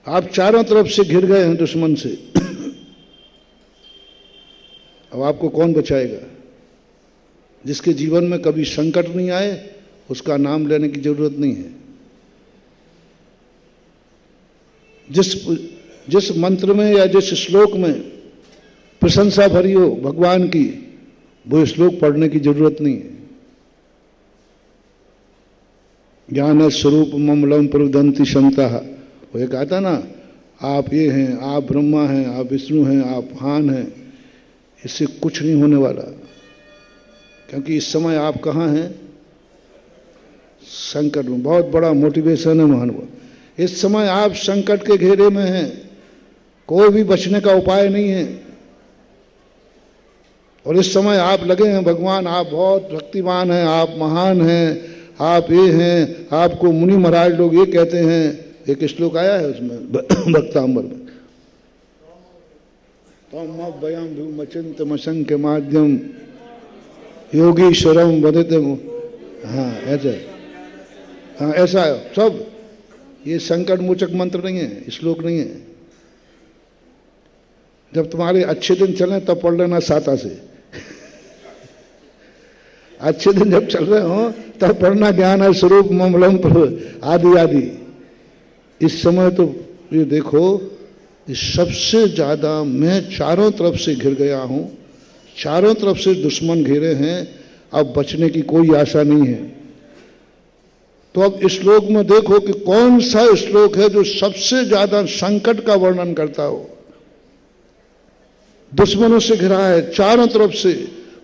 आप चारों तरफ से घिर गए हैं दुश्मन से। अब आपको कौन बचाएगा? जिसके जीवन में कभी संकट नहीं आए उसका नाम लेने की जरूरत नहीं है। जिस मंत्र में या जिस श्लोक में प्रशंसा भरी हो भगवान की, वो श्लोक पढ़ने की जरूरत नहीं है। ज्ञान स्वरूप ममलम प्रवदंती क्षमता, वो एक आता ना, आप ये हैं, आप ब्रह्मा हैं, आप विष्णु हैं, आप महान हैं, इससे कुछ नहीं होने वाला। क्योंकि इस समय आप कहाँ हैं? संकट में। बहुत बड़ा मोटिवेशन है महानुभाव। इस समय आप संकट के घेरे में हैं, कोई भी बचने का उपाय नहीं है। और इस समय आप लगे हैं, भगवान आप बहुत भक्तिमान हैं, आप महान हैं, आप ये हैं, आपको मुनि महाराज लोग ये कहते हैं। एक श्लोक आया है उसमें भक्तांबर में, तम भयम भूमचिंत मशंक माध्यम योगीश्वरम वदित। हाँ ऐसा, हाँ ऐसा सब। ये संकट मोचक मंत्र नहीं है, श्लोक नहीं है। जब तुम्हारे अच्छे दिन चले तब पढ़ लेना साता से। अच्छे दिन जब चल रहे हो तब पढ़ना ज्ञान है स्वरूप ममलम आदि आदि। इस समय तो ये देखो, सबसे ज्यादा मैं चारों तरफ से घिर गया हूं, चारों तरफ से दुश्मन घिरे हैं, अब बचने की कोई आशा नहीं है। तो अब इस श्लोक में देखो कि कौन सा श्लोक है जो सबसे ज्यादा संकट का वर्णन करता हो। दुश्मनों से घिरा है चारों तरफ से,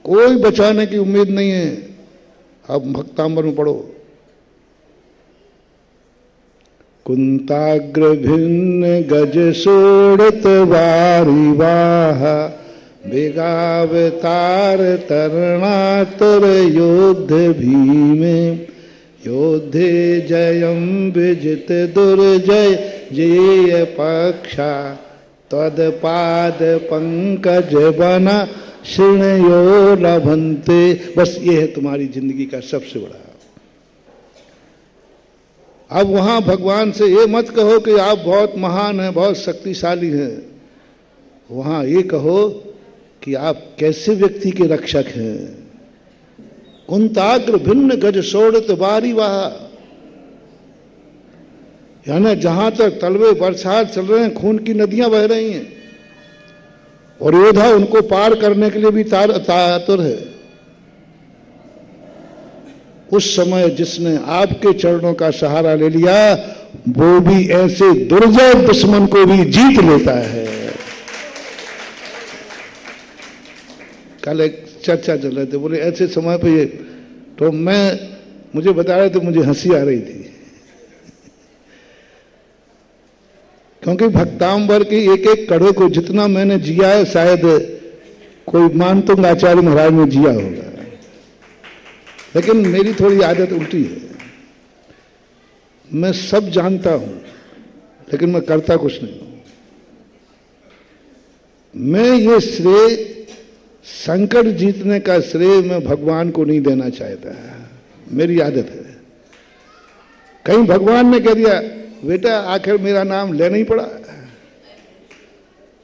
कोई बचाने की उम्मीद नहीं है। अब भक्तांबर में पढ़ो, कुंताग्र भिन्न गज सोड़त वारी वाह, बेगावतार तरणातर योद्ध भीमे, योद्धे जयम विजित दुर्जय जेय पक्षा, तदपाद पंकज बना शृणयो लभंते। बस ये है तुम्हारी जिंदगी का सबसे बड़ा। अब वहां भगवान से ये मत कहो कि आप बहुत महान हैं, बहुत शक्तिशाली हैं। वहां ये कहो कि आप कैसे व्यक्ति के रक्षक हैं। कुंताग्र भिन्न गज सोड़त बारी वाह, यानी जहां तक तलवे बरसात चल रहे हैं, खून की नदियां बह रही हैं और योद्धा उनको पार करने के लिए भी आतुर है। उस समय जिसने आपके चरणों का सहारा ले लिया, वो भी ऐसे दुर्जय दुश्मन को भी जीत लेता है। कल एक चर्चा चल रहे थे, बोले ऐसे समय पे ये, तो मुझे बता रहे थे, मुझे हंसी आ रही थी। क्योंकि भक्तांबर की एक एक कड़े को जितना मैंने जिया है, शायद कोई मानतुंग आचार्य महाराज ने जिया होगा। लेकिन मेरी थोड़ी आदत उल्टी है, मैं सब जानता हूं लेकिन मैं करता कुछ नहीं हूं। मैं ये श्रेय संकट जीतने का श्रेय मैं भगवान को नहीं देना चाहता। मेरी आदत है, कहीं भगवान ने कह दिया बेटा आखिर मेरा नाम लेना ही पड़ा,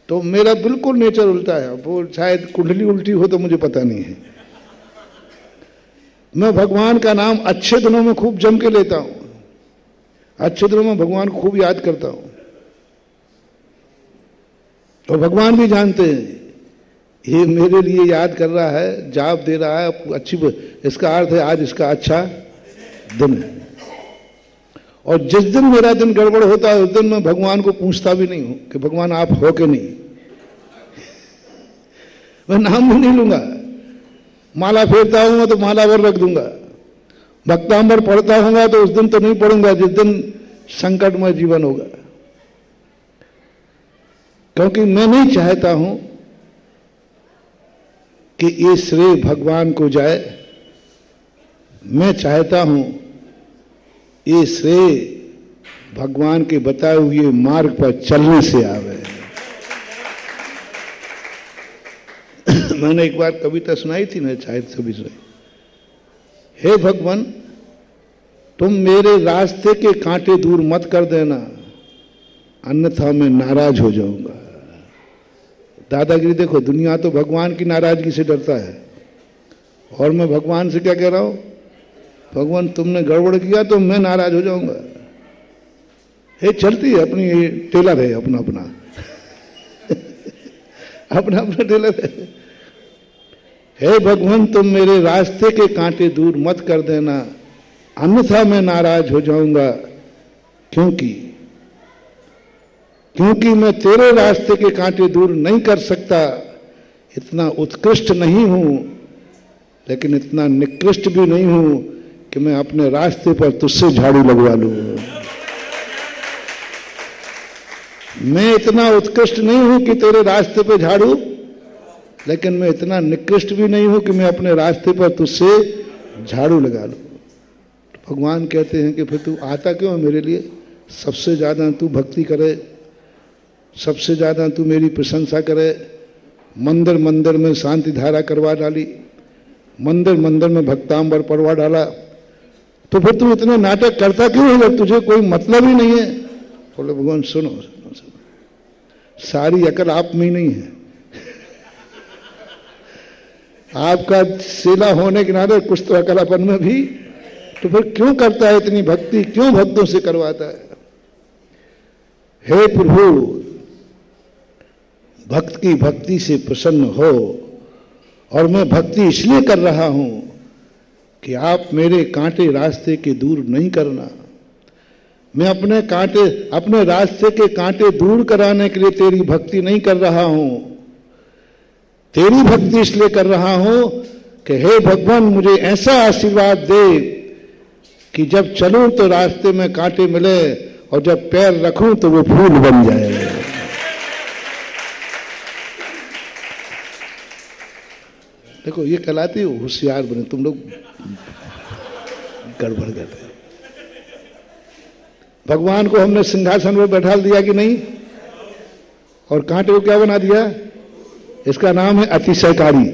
तो मेरा बिल्कुल नेचर उल्टा है। वो शायद कुंडली उल्टी हो तो मुझे पता नहीं है। मैं भगवान का नाम अच्छे दिनों में खूब जम के लेता हूं, अच्छे दिनों में भगवान को खूब याद करता हूं। और भगवान भी जानते हैं ये मेरे लिए याद कर रहा है, जाप दे रहा है अच्छी, इसका अर्थ है आज इसका अच्छा दिन है। और जिस दिन मेरा दिन गड़बड़ होता है उस दिन मैं भगवान को पूछता भी नहीं हूं कि भगवान आप हो कि नहीं। मैं नाम भी नहीं लूंगा, माला फेरता हूंगा तो माला भर रख दूंगा, भक्तांबर पढ़ता हूंगा तो उस दिन तो नहीं पढ़ूंगा जिस दिन संकटमय जीवन होगा। क्योंकि मैं नहीं चाहता हूं कि ये श्रेय भगवान को जाए, मैं चाहता हूं ये श्रेय भगवान के बताए हुए मार्ग पर चलने से आवे। मैंने एक बार कविता सुनाई थी ना, शायद सभी से, हे भगवान तुम मेरे रास्ते के कांटे दूर मत कर देना, अन्यथा मैं नाराज हो जाऊंगा। दादागिरी देखो, दुनिया तो भगवान की नाराजगी से डरता है और मैं भगवान से क्या कह रहा हूं, भगवान तुमने गड़बड़ किया तो मैं नाराज हो जाऊंगा। ये चलती है अपनी, ये टेलर है अपना अपना अपना अपना टेलर है। हे भगवान तुम मेरे रास्ते के कांटे दूर मत कर देना, अन्यथा मैं नाराज हो जाऊंगा। क्योंकि मैं तेरे रास्ते के कांटे दूर नहीं कर सकता। इतना उत्कृष्ट नहीं हूं लेकिन इतना निकृष्ट भी नहीं हूं कि मैं अपने रास्ते पर तुझसे झाड़ू लगवा लूं। मैं इतना उत्कृष्ट नहीं हूं कि तेरे रास्ते पर झाड़ू, लेकिन मैं इतना निकृष्ट भी नहीं हूं कि मैं अपने रास्ते पर तुझसे झाड़ू लगा लूं। तो भगवान कहते हैं कि फिर तू आता क्यों है मेरे लिए? सबसे ज्यादा तू भक्ति करे, सबसे ज्यादा तू मेरी प्रशंसा करे। मंदिर मंदिर में शांति धारा करवा डाली, मंदिर मंदिर में भक्तांबर पढ़वा डाला, तो फिर तू इतने नाटक करता क्यों है जब तुझे कोई मतलब ही नहीं है? बोले भगवान सुनो सुनो सुनो, सारी अकल आप में ही नहीं है। आपका सेला होने के नाते कुछ तो अकलापन में भी, तो फिर क्यों करता है इतनी भक्ति, क्यों भक्तों से करवाता है? हे प्रभु भक्त की भक्ति से प्रसन्न हो, और मैं भक्ति इसलिए कर रहा हूं कि आप मेरे कांटे रास्ते के दूर नहीं करना। मैं अपने रास्ते के कांटे दूर कराने के लिए तेरी भक्ति नहीं कर रहा हूं, तेरी भक्ति इसलिए कर रहा हूं कि हे भगवान मुझे ऐसा आशीर्वाद दे कि जब चलूं तो रास्ते में कांटे मिले और जब पैर रखूं तो वो फूल बन जाए। देखो ये कहलाती है होशियार बने। तुम लोग गड़बड़ करते। भगवान को हमने सिंहासन पर बैठा दिया कि नहीं, और कांटे को क्या बना दिया? इसका नाम है अतिशयकारी।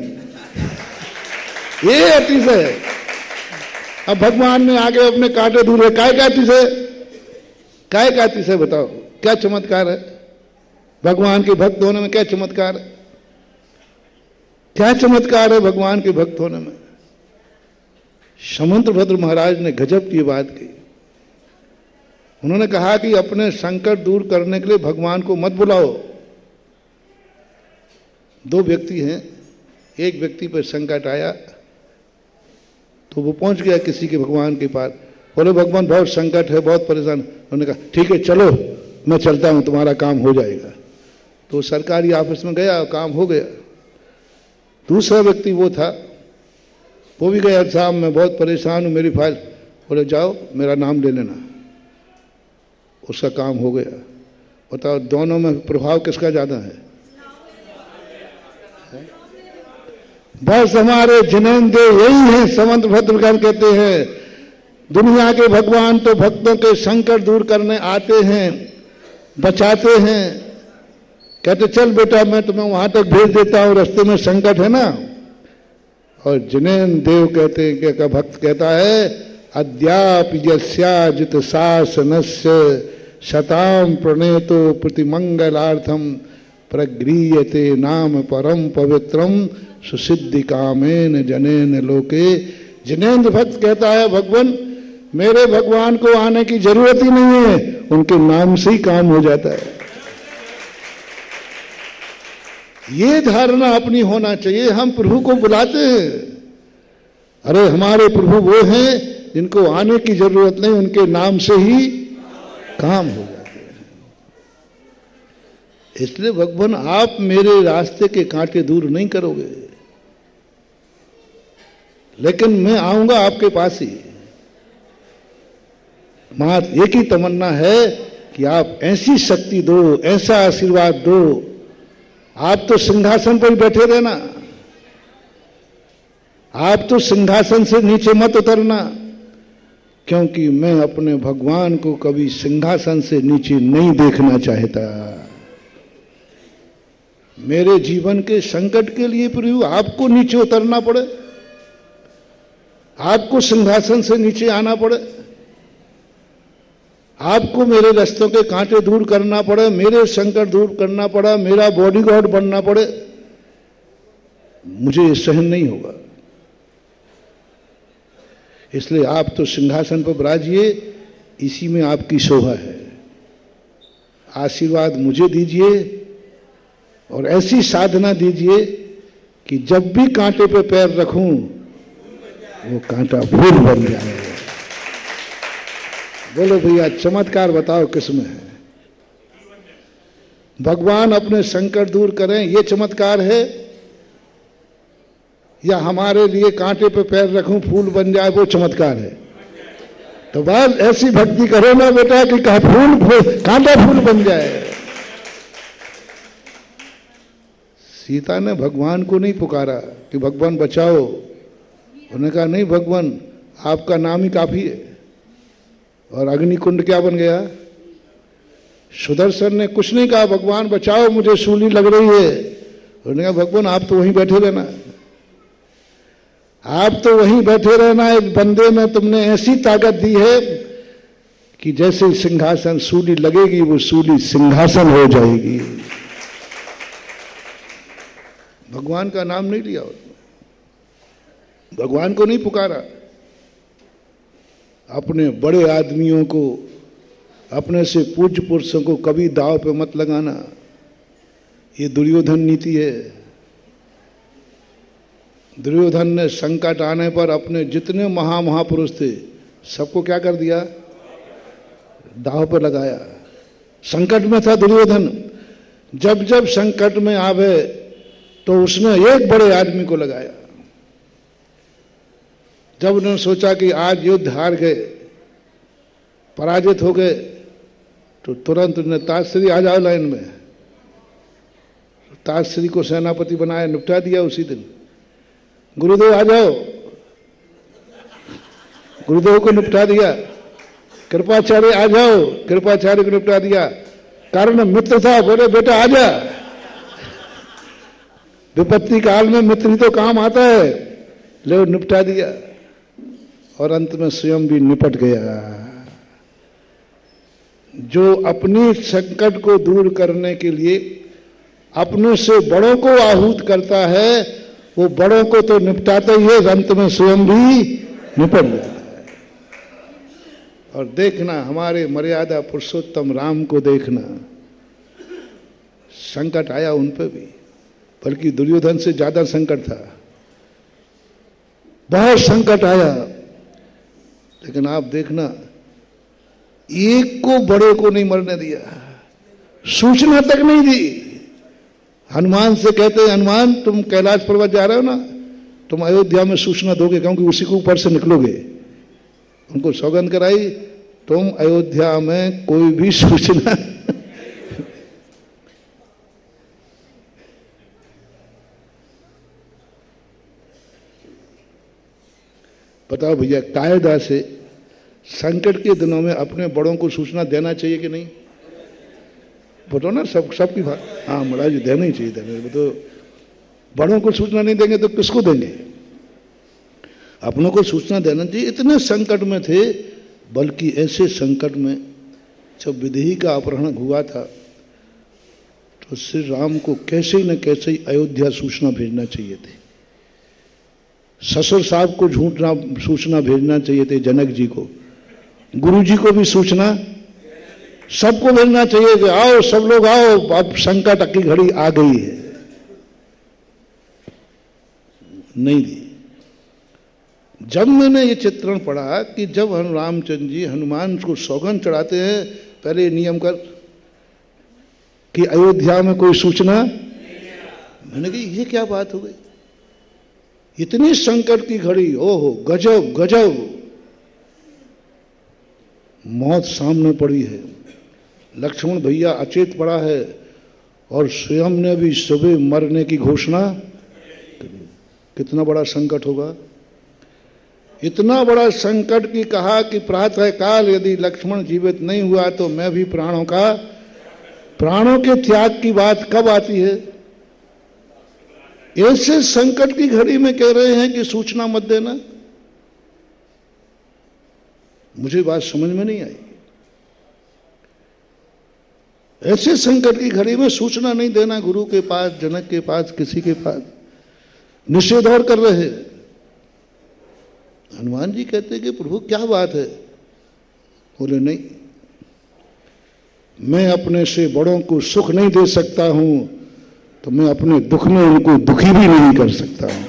ये अतिशय। अब भगवान ने आगे अपने कांटे दूर है, काय का अतिशय? काय का अतिशय बताओ, क्या चमत्कार है? भगवान के भक्त होने में क्या चमत्कार है? क्या चमत्कार है भगवान के भक्त होने में? शमंतभद्र महाराज ने गजब की बात की। उन्होंने कहा कि अपने संकट दूर करने के लिए भगवान को मत बुलाओ। दो व्यक्ति हैं, एक व्यक्ति पर संकट आया तो वो पहुंच गया किसी के भगवान के पास, बोले भगवान बहुत संकट है, बहुत परेशान। उन्होंने कहा ठीक है चलो मैं चलता हूं, तुम्हारा काम हो जाएगा। तो सरकारी ऑफिस में गया, काम हो गया। दूसरा व्यक्ति वो था, वो भी गया, साहब मैं बहुत परेशान हूं, मेरी फाइल। बोले जाओ मेरा नाम ले लेना, उसका काम हो गया। बताओ दोनों में प्रभाव किसका ज्यादा है? बस हमारे जिनेंद्र यही है। समंतभद्र कहते हैं दुनिया के भगवान तो भक्तों के संकट दूर करने आते हैं, बचाते हैं। कहते चल बेटा मैं तुम्हें वहां तक भेज देता हूं, रास्ते में संकट है ना, और जिनेन्द्र देव कहते हैं कि भक्त कहता है अद्याप यस्याजित शासनस्य शताम प्रणेतो प्रतिमंगलार्थम प्रगृह्यते नाम परम पवित्रम सुसिद्धि कामेन जनेन लोके। जिनेन्द्र भक्त कहता है भगवान मेरे भगवान को आने की जरूरत ही नहीं है, उनके नाम से ही काम हो जाता है। ये धारणा अपनी होना चाहिए। हम प्रभु को बुलाते हैं, अरे हमारे प्रभु वो हैं जिनको आने की जरूरत नहीं, उनके नाम से ही काम हो जाते हैं। इसलिए भगवान आप मेरे रास्ते के कांटे दूर नहीं करोगे, लेकिन मैं आऊंगा आपके पास ही। मात एक ही तमन्ना है कि आप ऐसी शक्ति दो, ऐसा आशीर्वाद दो, आप तो सिंहासन पर ही बैठे रहना, आप तो सिंहासन से नीचे मत उतरना, क्योंकि मैं अपने भगवान को कभी सिंहासन से नीचे नहीं देखना चाहता। मेरे जीवन के संकट के लिए प्रभु आपको नीचे उतरना पड़े, आपको सिंहासन से नीचे आना पड़े, आपको मेरे रास्तों के कांटे दूर करना पड़े, मेरे संकट दूर करना पड़ा, मेरा बॉडीगार्ड बनना पड़े, मुझे ये सहन नहीं होगा। इसलिए आप तो सिंहासन पर विराजिए, इसी में आपकी शोभा है। आशीर्वाद मुझे दीजिए और ऐसी साधना दीजिए कि जब भी कांटे पे पैर रखूं वो कांटा फूल बन जाए। बोलो भैया चमत्कार बताओ किसमें है? भगवान अपने संकट दूर करें ये चमत्कार है, या हमारे लिए कांटे पे पैर रखूं फूल बन जाए वो चमत्कार है? तो बस ऐसी भक्ति करो ना बेटा कि कांटा फूल बन जाए। सीता ने भगवान को नहीं पुकारा कि भगवान बचाओ, उन्होंने कहा नहीं भगवान आपका नाम ही काफी है। और अग्निकुंड क्या बन गया? सुदर्शन ने कुछ नहीं कहा भगवान बचाओ मुझे सूली लग रही है, उन्होंने कहा भगवान आप तो वहीं बैठे रहना, आप तो वहीं बैठे रहना। एक बंदे में तुमने ऐसी ताकत दी है कि जैसे सिंहासन सूली लगेगी वो सूली सिंहासन हो जाएगी। भगवान का नाम नहीं लिया, भगवान को नहीं पुकारा। अपने बड़े आदमियों को, अपने से पूज्य पुरुषों को कभी दाव पे मत लगाना, ये दुर्योधन नीति है। दुर्योधन ने संकट आने पर अपने जितने महापुरुष थे सबको क्या कर दिया? दाव पर लगाया। संकट में था दुर्योधन, जब जब संकट में आवे तो उसने एक बड़े आदमी को लगाया। जब उन्होंने सोचा कि आज युद्ध हार गए, पराजित हो गए, तो तुरंत उन्होंने ताजश्री आ जाओ लाइन में, ताजश्री को सेनापति बनाया, निपटा दिया उसी दिन। गुरुदेव आ जाओ, गुरुदेव को निपटा दिया। कृपाचार्य आ जाओ, कृपाचार्य को निपटा दिया। कारण मित्र था, बोले बेटा आ जा, विपत्ति काल में मित्र ही तो काम आता है, ले निपटा दिया। और अंत में स्वयं भी निपट गया। जो अपनी संकट को दूर करने के लिए अपनों से बड़ों को आहूत करता है, वो बड़ों को तो निपटाता ही है, अंत में स्वयं भी निपट जाता है। और देखना हमारे मर्यादा पुरुषोत्तम राम को देखना, संकट आया उन पर भी, बल्कि दुर्योधन से ज्यादा संकट था, बहुत संकट आया। लेकिन आप देखना एक को बड़े को नहीं मरने दिया, सूचना तक नहीं दी। हनुमान से कहते हैं हनुमान तुम कैलाश पर्वत जा रहे हो ना, तुम अयोध्या में सूचना दोगे क्योंकि उसी के ऊपर से निकलोगे। उनको सौगंध कराई तुम अयोध्या में कोई भी सूचना बताओ भैया कायदा से संकट के दिनों में अपने बड़ों को सूचना देना चाहिए कि नहीं? बताओ ना, सबकी बात। हाँ महाराज देना ही चाहिए, देना। तो बड़ों को सूचना नहीं देंगे तो किसको देंगे? अपनों को सूचना देना चाहिए। इतने संकट में थे, बल्कि ऐसे संकट में जब विदेही का अपहरण हुआ था तो श्री राम को कैसे न कैसे ही अयोध्या सूचना भेजना चाहिए थी। ससुर साहब को झूठना सूचना भेजना चाहिए थे, जनक जी को, गुरु जी को भी सूचना, सबको भेजना चाहिए कि आओ सब लोग आओ, अब संकट की घड़ी आ गई है। नहीं दी। जब मैंने ये चित्रण पढ़ा कि जब हम रामचंद्र जी हनुमान को सौगंध चढ़ाते हैं, पहले नियम कर कि अयोध्या में कोई सूचना, मैंने कहा ये क्या बात हो गई, इतनी संकट की घड़ी, ओहो गजब गजब, मौत सामने पड़ी है, लक्ष्मण भैया अचेत पड़ा है और स्वयं ने भी सुबह मरने की घोषणा। कितना बड़ा संकट होगा, इतना बड़ा संकट की कहा कि प्रातः काल यदि लक्ष्मण जीवित नहीं हुआ तो मैं भी प्राणों के त्याग की बात कब आती है। ऐसे संकट की घड़ी में कह रहे हैं कि सूचना मत देना। मुझे बात समझ में नहीं आई। ऐसे संकट की घड़ी में सूचना नहीं देना, गुरु के पास, जनक के पास, किसी के पास, निषेध और कर रहे हैं। हनुमान जी कहते कि प्रभु क्या बात है, बोले नहीं, मैं अपने से बड़ों को सुख नहीं दे सकता हूं तो मैं अपने दुख में उनको दुखी भी नहीं कर सकता हूं।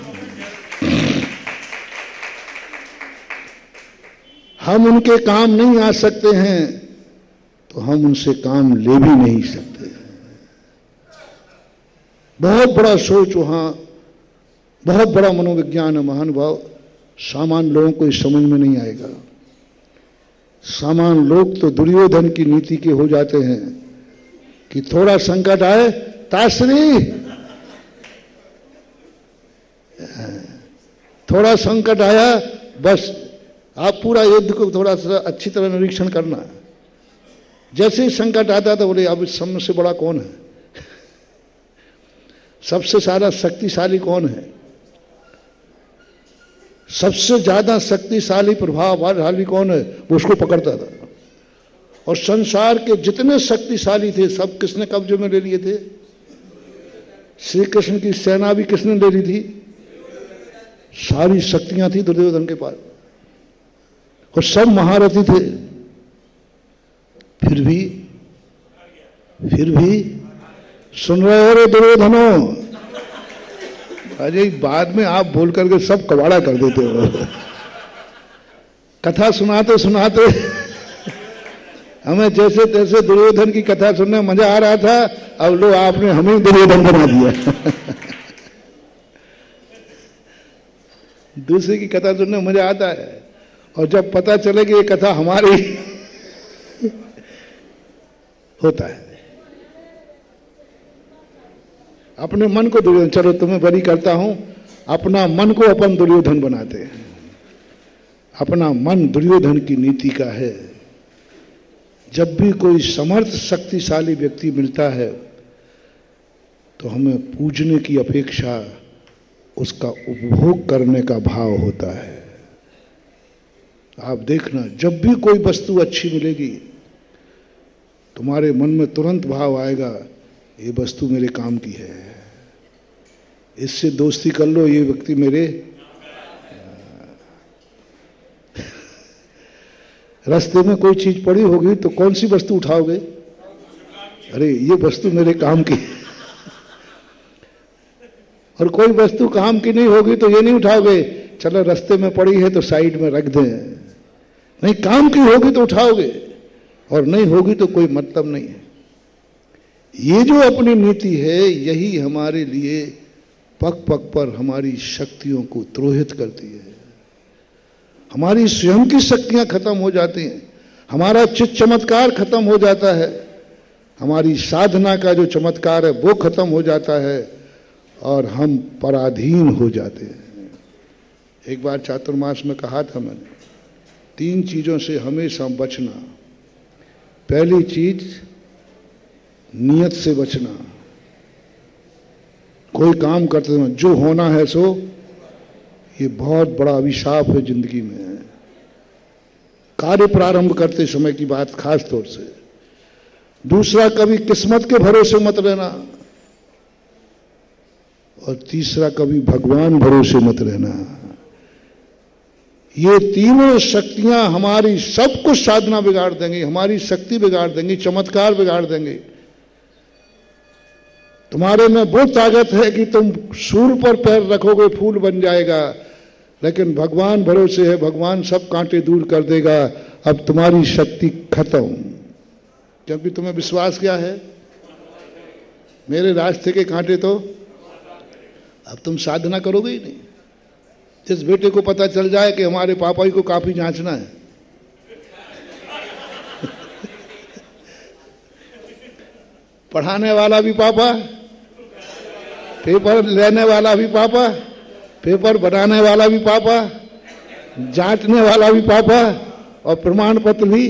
हम उनके काम नहीं आ सकते हैं तो हम उनसे काम ले भी नहीं सकते। बहुत बड़ा सोच वहां, बहुत बड़ा मनोविज्ञान है महानुभाव। सामान्य लोगों को इस समझ में नहीं आएगा। सामान्य लोग तो दुर्योधन की नीति के हो जाते हैं कि थोड़ा संकट आए, ताश्री, थोड़ा संकट आया बस आप पूरा युद्ध को थोड़ा सा अच्छी तरह निरीक्षण करना। जैसे ही संकट आता तो बोले अब इस सब से बड़ा कौन है, सबसे ज्यादा शक्तिशाली कौन है, सबसे ज्यादा शक्तिशाली प्रभावशाली कौन है, वो उसको पकड़ता था। और संसार के जितने शक्तिशाली थे सब किसने कब्जे में ले लिए थे? श्री कृष्ण की सेना भी किसने ले ली थी? सारी शक्तियां थी दुर्योधन के पास और सब महारथी थे। फिर भी सुन रहे हो रे दुर्योधनो, अरे बाद में आप बोल करके सब कबाड़ा कर देते हो। कथा सुनाते सुनाते हमें जैसे तैसे दुर्योधन की कथा सुनने मजा आ रहा था, अब लो आपने हमें दुर्योधन बना दिया। दूसरे की कथा सुनने मजा आता है और जब पता चले कि ये कथा हमारी होता है। अपने मन को दुर्योधन, चलो तुम्हें बरी करता हूं, अपना मन को अपन दुर्योधन बनाते हैं। अपना मन दुर्योधन की नीति का है। जब भी कोई समर्थ शक्तिशाली व्यक्ति मिलता है तो हमें पूजने की अपेक्षा उसका उपभोग करने का भाव होता है। आप देखना, जब भी कोई वस्तु अच्छी मिलेगी तुम्हारे मन में तुरंत भाव आएगा ये वस्तु मेरे काम की है, इससे दोस्ती कर लो, ये व्यक्ति मेरे। रास्ते में कोई चीज पड़ी होगी तो कौन सी वस्तु उठाओगे? अरे ये वस्तु मेरे काम की। और कोई वस्तु काम की नहीं होगी तो ये नहीं उठाओगे, चलो रास्ते में पड़ी है तो साइड में रख दें। नहीं, काम की होगी तो उठाओगे और नहीं होगी तो कोई मतलब नहीं है। ये जो अपनी नीति है यही हमारे लिए पग पग पर हमारी शक्तियों को द्रोहित करती है। हमारी स्वयं की शक्तियां खत्म हो जाती हैं, हमारा चित्त चमत्कार खत्म हो जाता है, हमारी साधना का जो चमत्कार है वो खत्म हो जाता है और हम पराधीन हो जाते हैं। एक बार चातुर्मास में कहा था मैंने, 3 चीजों से हमेशा बचना। पहली चीज नियत से बचना। कोई काम करते समय जो होना है सो, ये बहुत बड़ा अभिशाप है जिंदगी में। कार्य प्रारंभ करते समय की बात खास तौर से। दूसरा, कभी किस्मत के भरोसे मत रहना, और तीसरा, कभी भगवान भरोसे मत रहना। ये तीनों शक्तियां हमारी सब कुछ साधना बिगाड़ देंगी, हमारी शक्ति बिगाड़ देंगी, चमत्कार बिगाड़ देंगे। तुम्हारे में वो ताकत है कि तुम सूल पर पैर रखोगे फूल बन जाएगा, लेकिन भगवान भरोसे है, भगवान सब कांटे दूर कर देगा। अब तुम्हारी शक्ति खत्म, क्योंकि तुम्हें विश्वास क्या है, मेरे रास्ते के कांटे तो। अब तुम साधना करोगे ही नहीं। जिस बेटे को पता चल जाए कि हमारे पापा ही को काफी जांचना है, पढ़ाने वाला भी पापा, पेपर लेने वाला भी पापा, पेपर बनाने वाला भी पापा, जांचने वाला भी पापा, और प्रमाण पत्र भी।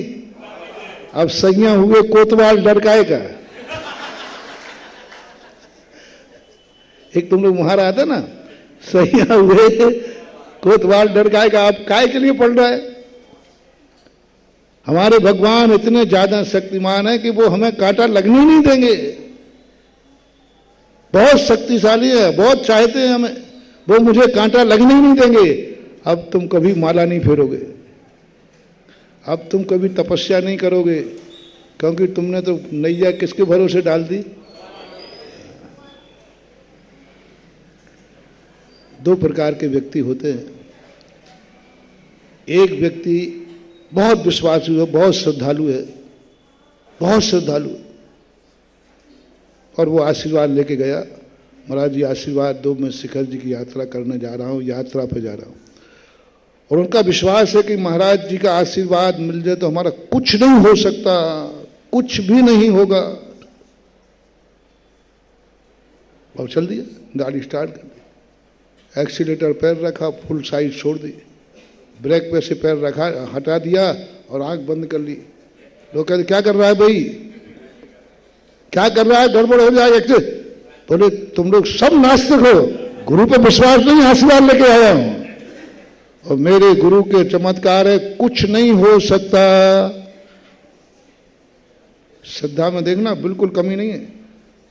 अब सैया हुए कोतवाल डरकाए का। एक तुम लोग मुहारा आता ना, सैया हुए कोतवाल डरकाए का। आप काय के लिए पढ़ रहा है? हमारे भगवान इतने ज्यादा शक्तिमान है कि वो हमें कांटा लगने नहीं देंगे। बहुत शक्तिशाली है, बहुत चाहते हैं हमें, वो मुझे कांटा लगने ही नहीं देंगे। अब तुम कभी माला नहीं फेरोगे, अब तुम कभी तपस्या नहीं करोगे, क्योंकि तुमने तो नैया किसके भरोसे डाल दी। दो प्रकार के व्यक्ति होते हैं। एक व्यक्ति बहुत विश्वासू है, बहुत श्रद्धालु है, बहुत श्रद्धालु, और वो आशीर्वाद लेके गया, महाराज जी आशीर्वाद दो, मैं शिखर जी की यात्रा करने जा रहा हूँ, यात्रा पे जा रहा हूँ। और उनका विश्वास है कि महाराज जी का आशीर्वाद मिल जाए तो हमारा कुछ नहीं हो सकता, कुछ भी नहीं होगा। और चल दिया, गाड़ी स्टार्ट कर दी, एक्सीलेटर पैर रखा, फुल साइड छोड़ दी, ब्रेक पे से पैर रखा, हटा दिया और आंख बंद कर ली। लोग कहते क्या कर रहा है भाई, क्या कर रहा है, गड़बड़ हो जाएगा। बोले तुम लोग सब नास्तिक हो, गुरु पे विश्वास नहीं, आशीर्वाद लेके आया हूं, और मेरे गुरु के चमत्कार है, कुछ नहीं हो सकता। श्रद्धा में देखना बिल्कुल कमी नहीं है,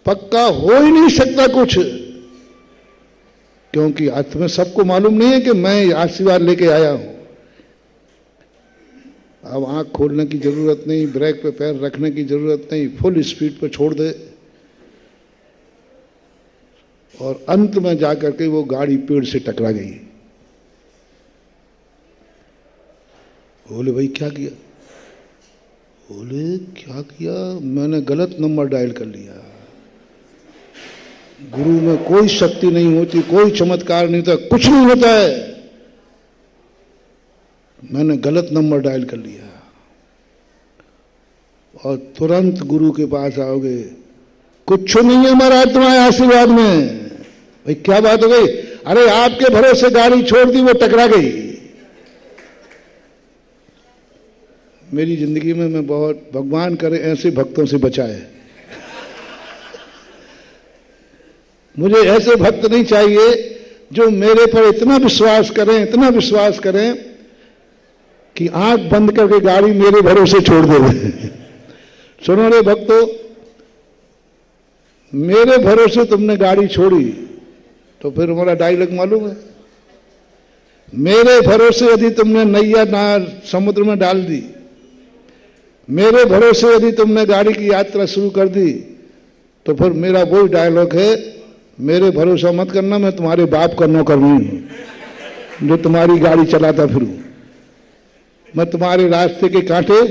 पक्का हो ही नहीं सकता कुछ, क्योंकि अर्थ में सबको मालूम नहीं है कि मैं आशीर्वाद लेके आया हूं। अब आंख खोलने की जरूरत नहीं, ब्रेक पे पैर रखने की जरूरत नहीं, फुल स्पीड पे छोड़ दे, और अंत में जाकर के वो गाड़ी पेड़ से टकरा गई। बोले भाई क्या किया? बोले क्या किया, मैंने गलत नंबर डायल कर लिया। गुरु में कोई शक्ति नहीं होती, कोई चमत्कार नहीं होता, कुछ नहीं होता है, मैंने गलत नंबर डायल कर लिया। और तुरंत गुरु के पास आओगे, कुछ नहीं है महाराज तुम्हारे आशीर्वाद में। भाई क्या बात हो गई? अरे आपके भरोसे गाड़ी छोड़ दी, वो टकरा गई। मेरी जिंदगी में मैं बहुत, भगवान करे ऐसे भक्तों से बचाए। मुझे ऐसे भक्त नहीं चाहिए जो मेरे पर इतना विश्वास करें, इतना विश्वास करें कि आंख बंद करके गाड़ी मेरे भरोसे छोड़ दे। सुनो रे भक्तों, मेरे भरोसे तुमने गाड़ी छोड़ी तो फिर हमारा डायलॉग मालूम है, मेरे भरोसे यदि तुमने नैया नार समुद्र में डाल दी, मेरे भरोसे यदि तुमने गाड़ी की यात्रा शुरू कर दी, तो फिर मेरा वही डायलॉग है, मेरे भरोसा मत करना, मैं तुम्हारे बाप का नौकर नहीं हूं जो तुम्हारी गाड़ी चलाता फिरूं, मैं तुम्हारे रास्ते के कांटे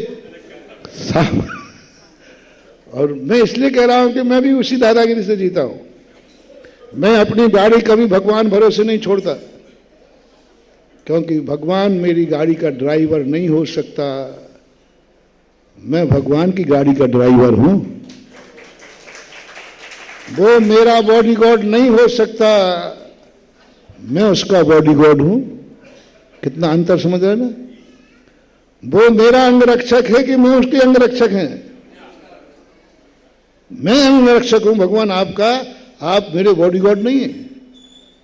साफ। और मैं इसलिए कह रहा हूं कि मैं भी उसी दादागिरी से जीता हूं। मैं अपनी गाड़ी कभी भगवान भरोसे नहीं छोड़ता, क्योंकि भगवान मेरी गाड़ी का ड्राइवर नहीं हो सकता, मैं भगवान की गाड़ी का ड्राइवर हूं। वो मेरा बॉडीगार्ड नहीं हो सकता, मैं उसका बॉडीगार्ड हूं। कितना अंतर समझ रहे ना? वो मेरा अंगरक्षक है कि मैं उसके अंगरक्षक हैं। मैं अंगरक्षक हूं भगवान आपका, आप मेरे बॉडीगार्ड नहीं है,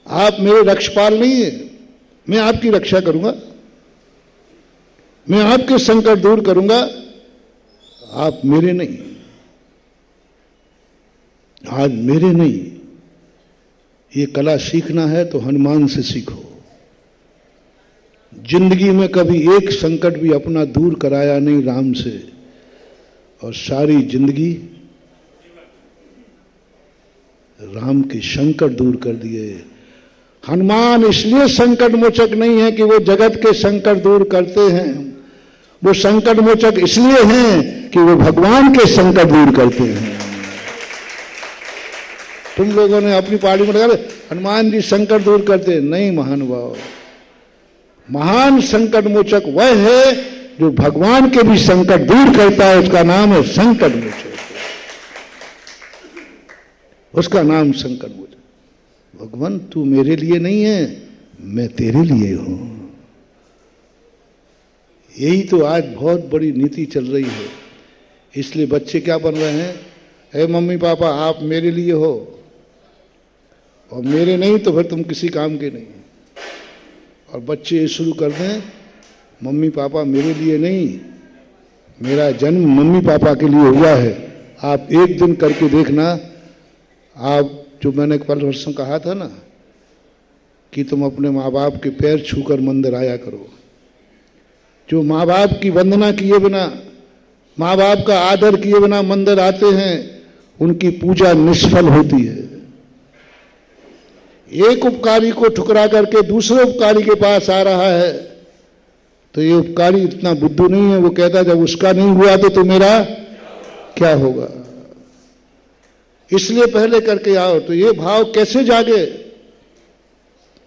आप मेरे रक्षपाल नहीं है, मैं आपकी रक्षा करूंगा, मैं आपके संकट दूर करूंगा, आप मेरे नहीं, आज मेरे नहीं। ये कला सीखना है तो हनुमान से सीखो। जिंदगी में कभी एक संकट भी अपना दूर कराया नहीं राम से, और सारी जिंदगी राम के संकट दूर कर दिए। हनुमान इसलिए संकट मोचक नहीं है कि वो जगत के संकट दूर करते हैं, वो संकट मोचक इसलिए हैं कि वो भगवान के संकट दूर करते हैं। तुम लोगों ने अपनी पार्टी में लगा हनुमान जी संकट दूर करते हैं, नहीं महानुभाव। महान संकट मोचक वह है जो भगवान के भी संकट दूर करता है, उसका नाम है संकट मोचक, उसका नाम संकट मोचक। भगवान तू मेरे लिए नहीं है, मैं तेरे लिए हूं। यही तो आज बहुत बड़ी नीति चल रही है। इसलिए बच्चे क्या बन रहे हैं, हे मम्मी पापा आप मेरे लिए हो, और मेरे नहीं तो फिर तुम किसी काम के नहीं। और बच्चे ये शुरू कर दें, मम्मी पापा मेरे लिए नहीं, मेरा जन्म मम्मी पापा के लिए हुआ है। आप एक दिन करके देखना, आप जो मैंने कल परसों कहा था ना कि तुम अपने माँ बाप के पैर छूकर मंदिर आया करो। जो माँ बाप की वंदना किए बिना, माँ बाप का आदर किए बिना मंदिर आते हैं, उनकी पूजा निष्फल होती है। एक उपकारी को ठुकरा करके दूसरे उपकारी के पास आ रहा है, तो ये उपकारी इतना बुद्धू नहीं है, वो कहता जब उसका नहीं हुआ तो मेरा क्या होगा। इसलिए पहले करके आओ। तो ये भाव कैसे जागे,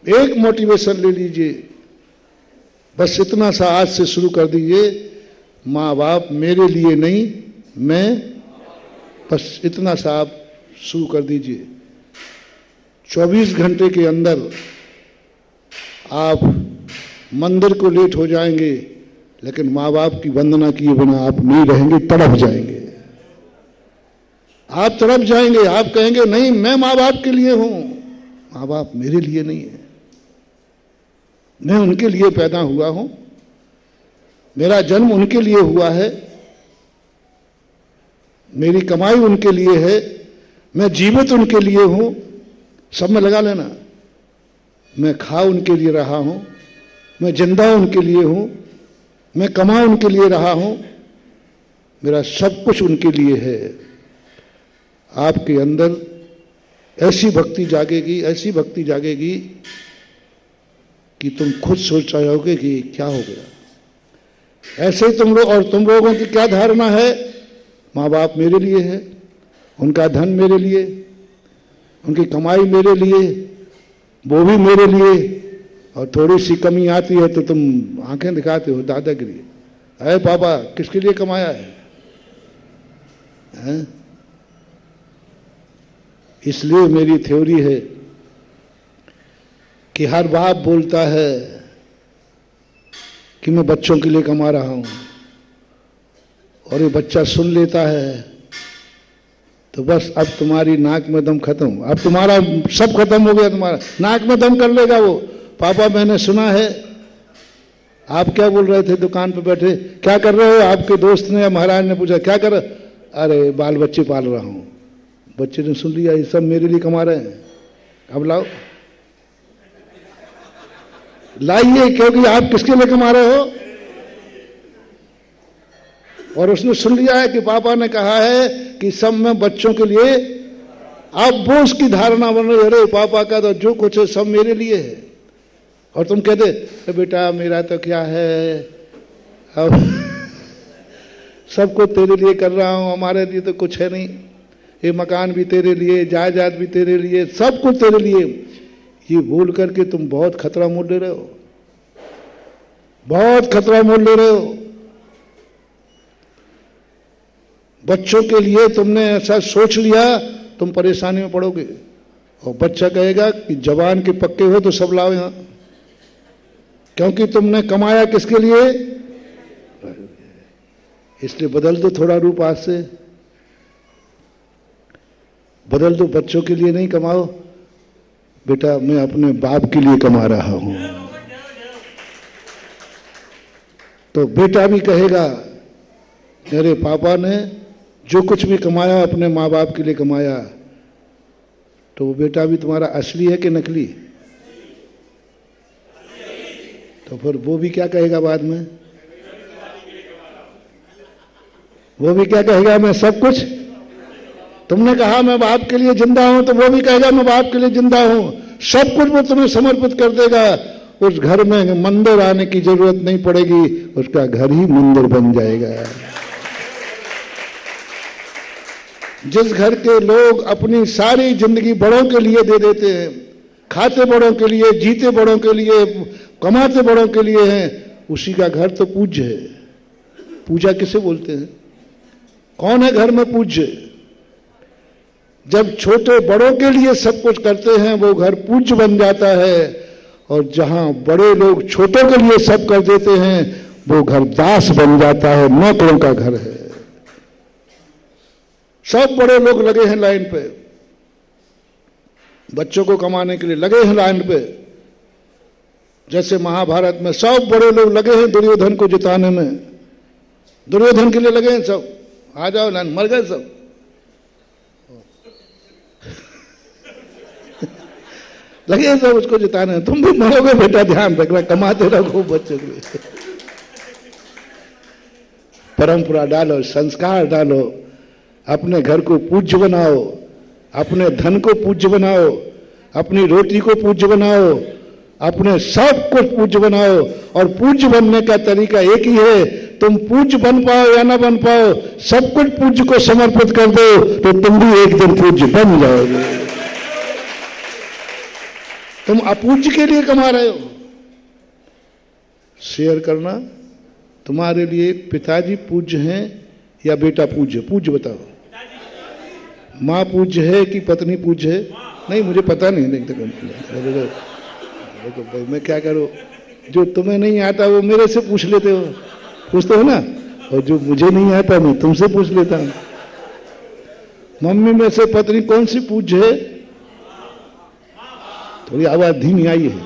एक मोटिवेशन ले लीजिए, बस इतना सा आज से शुरू कर दीजिए, माँ बाप मेरे लिए नहीं, मैं, बस इतना सा आप शुरू कर दीजिए। 24 घंटे के अंदर आप मंदिर को लेट हो जाएंगे, लेकिन माँ बाप की वंदना किए बिना आप नहीं रहेंगे, तड़प जाएंगे। आप तड़प जाएंगे, आप कहेंगे नहीं मैं माँ बाप के लिए हूं, माँ बाप मेरे लिए नहीं है, मैं उनके लिए पैदा हुआ हूं, मेरा जन्म उनके लिए हुआ है, मेरी कमाई उनके लिए है, मैं जीवित उनके लिए हूं। सब में लगा लेना, मैं खा उनके लिए रहा हूं, मैं जिंदा उनके लिए हूं, मैं कमा उनके लिए रहा हूं, मेरा सब कुछ उनके लिए है। आपके अंदर ऐसी भक्ति जागेगी, ऐसी भक्ति जागेगी कि तुम खुद सोच रहे होगे कि क्या हो गया। ऐसे ही तुम लोग, और तुम लोगों की क्या धारणा है, माँ बाप मेरे लिए है, उनका धन मेरे लिए, उनकी कमाई मेरे लिए, वो भी मेरे लिए, और थोड़ी सी कमी आती है तो तुम आंखें दिखाते हो दादागिरी। अरे पापा किसके लिए कमाया है? इसलिए मेरी थ्योरी है कि हर बाप बोलता है कि मैं बच्चों के लिए कमा रहा हूं, और ये बच्चा सुन लेता है तो बस अब तुम्हारी नाक में दम खत्म, अब तुम्हारा सब खत्म हो गया, तुम्हारा नाक में दम कर लेगा वो। पापा मैंने सुना है आप क्या बोल रहे थे दुकान पे बैठे, क्या कर रहे हो? आपके दोस्त ने या महाराज ने पूछा क्या कर रहे? अरे बाल बच्चे पाल रहा हूं। बच्चे ने सुन लिया ये सब मेरे लिए कमा रहे हैं, अब लाओ लाइए, क्योंकि आप किसके लिए कमा रहे हो? और उसने सुन लिया है कि पापा ने कहा है कि सब में बच्चों के लिए। अब वो उसकी धारणा बन रही, अरे पापा का तो जो कुछ है सब मेरे लिए है, और तुम कहते बेटा मेरा तो क्या है, अब सब कुछ तेरे लिए कर रहा हूं, हमारे लिए तो कुछ है नहीं, ये मकान भी तेरे लिए, जायदाद भी तेरे लिए, सब कुछ तेरे लिए। ये बोल करके तुम बहुत खतरा मोल ले रहे हो, बहुत खतरा मोल ले रहे हो। बच्चों के लिए तुमने ऐसा सोच लिया, तुम परेशानी में पड़ोगे। और बच्चा कहेगा कि जवान के पक्के हो तो सब लाओ यहां, क्योंकि तुमने कमाया किसके लिए? इसलिए बदल दो थोड़ा रूप, आज से बदल दो। बच्चों के लिए नहीं कमाओ, बेटा मैं अपने बाप के लिए कमा रहा हूं, तो बेटा भी कहेगा मेरे पापा ने जो कुछ भी कमाया अपने माँ बाप के लिए कमाया, तो वो बेटा भी तुम्हारा असली है कि नकली? तो फिर वो भी क्या कहेगा बाद में? वो भी क्या कहेगा? मैं सब कुछ, तुमने कहा मैं बाप के लिए जिंदा हूं, तो वो भी कहेगा मैं बाप के लिए जिंदा हूं, सब कुछ वो तुम्हें समर्पित कर देगा। उस घर में मंदिर आने की जरूरत नहीं पड़ेगी, उसका घर ही मंदिर बन जाएगा। जिस घर के लोग अपनी सारी जिंदगी बड़ों के लिए दे देते हैं, खाते बड़ों के लिए, जीते बड़ों के लिए, कमाते बड़ों के लिए हैं, उसी का घर तो पूज्य है। पूजा किसे बोलते हैं? कौन है घर में पूज्य? जब छोटे बड़ों के लिए सब कुछ करते हैं वो घर पूज्य बन जाता है, और जहां बड़े लोग छोटों के लिए सब कर देते हैं वो घर दास बन जाता है, नौकरों का घर है। सब बड़े लोग लगे हैं लाइन पे, बच्चों को कमाने के लिए लगे हैं लाइन पे। जैसे महाभारत में सब बड़े लोग लगे हैं दुर्योधन को जिताने में, दुर्योधन के लिए लगे हैं सब, आ जाओ लाइन, मर गए सब। लगे हैं सब उसको जिताने, तुम भी मरोगे बेटा, ध्यान रखना, कमाते रहो बच्चों के लिए। परंपरा डालो, संस्कार डालो, अपने घर को पूज्य बनाओ, अपने धन को पूज्य बनाओ, अपनी रोटी को पूज्य बनाओ, अपने सब कुछ पूज्य बनाओ। और पूज्य बनने का तरीका एक ही है, तुम पूज्य बन पाओ या ना बन पाओ, सब कुछ पूज्य को समर्पित कर दो, तो तुम भी एक दिन पूज्य बन जाओगे। तुम अपूज्य के लिए कमा रहे हो। शेयर करना, तुम्हारे लिए पिताजी पूज्य हैं या बेटा पूज्य? पूज्य बताओ। माँ पूज्य है कि पत्नी पूज्य है? नहीं, मुझे पता नहीं। देखो भाई, मैं क्या करूं? जो तुम्हें नहीं आता वो मेरे से पूछ लेते हो, पूछते हो ना, और जो मुझे नहीं आता मैं तुमसे पूछ लेता हूं। मम्मी में से पत्नी कौन सी पूज्य है? थोड़ी आवाज धीमी आई है,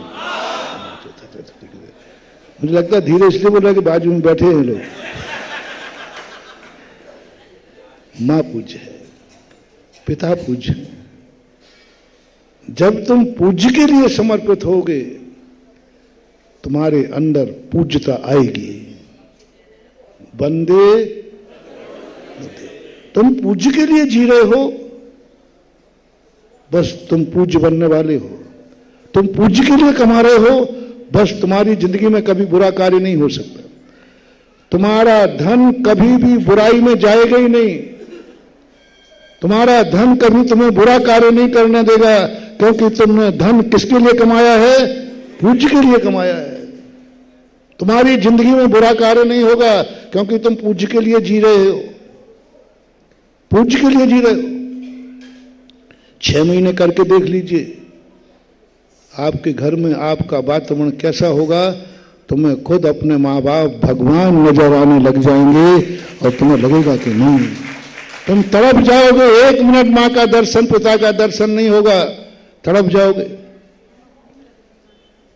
मुझे लगता है धीरे इसलिए बोल रहा कि बाजू में बैठे हैं लोग। मां पूज्य है, पिता पूज्य है। जब तुम पूज्य के लिए समर्पित होगे, तुम्हारे अंदर पूज्यता आएगी। बंदे, तुम पूज्य के लिए जी रहे हो, बस तुम पूज्य बनने वाले हो। तुम पूज्य के लिए कमा रहे हो, बस तुम्हारी जिंदगी में कभी बुरा कार्य नहीं हो सकता। तुम्हारा धन कभी भी बुराई में जाएगा ही नहीं। तुम्हारा धन कभी तुम्हें बुरा कार्य नहीं करने देगा, क्योंकि तुमने धन किसके लिए कमाया है? पूज्य के लिए कमाया है। तुम्हारी जिंदगी में बुरा कार्य नहीं होगा, क्योंकि तुम पूज्य के लिए जी रहे हो, पूज्य के लिए जी रहे हो। 6 महीने करके देख लीजिए, आपके घर में आपका वातावरण कैसा होगा। तुम्हें खुद अपने माँ बाप भगवान नजर आने लग जाएंगे, और तुम्हें लगेगा कि नहीं, तुम तड़प जाओगे। 1 मिनट माँ का दर्शन, पिता का दर्शन नहीं होगा, तड़प जाओगे।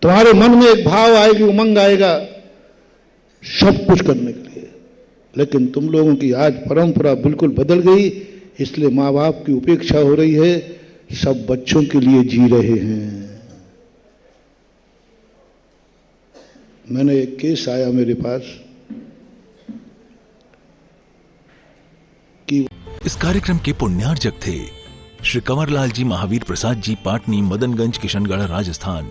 तुम्हारे मन में एक भाव आएगी, उमंग आएगा सब कुछ करने के लिए। लेकिन तुम लोगों की आज परंपरा बिल्कुल बदल गई, इसलिए माँ बाप की उपेक्षा हो रही है, सब बच्चों के लिए जी रहे हैं। मैंने एक केस आया मेरे पास कि इस कार्यक्रम के पुण्यार्जक थे श्री कंवरलाल जी महावीर प्रसाद जी, पाटनी, मदनगंज, किशनगढ़, राजस्थान।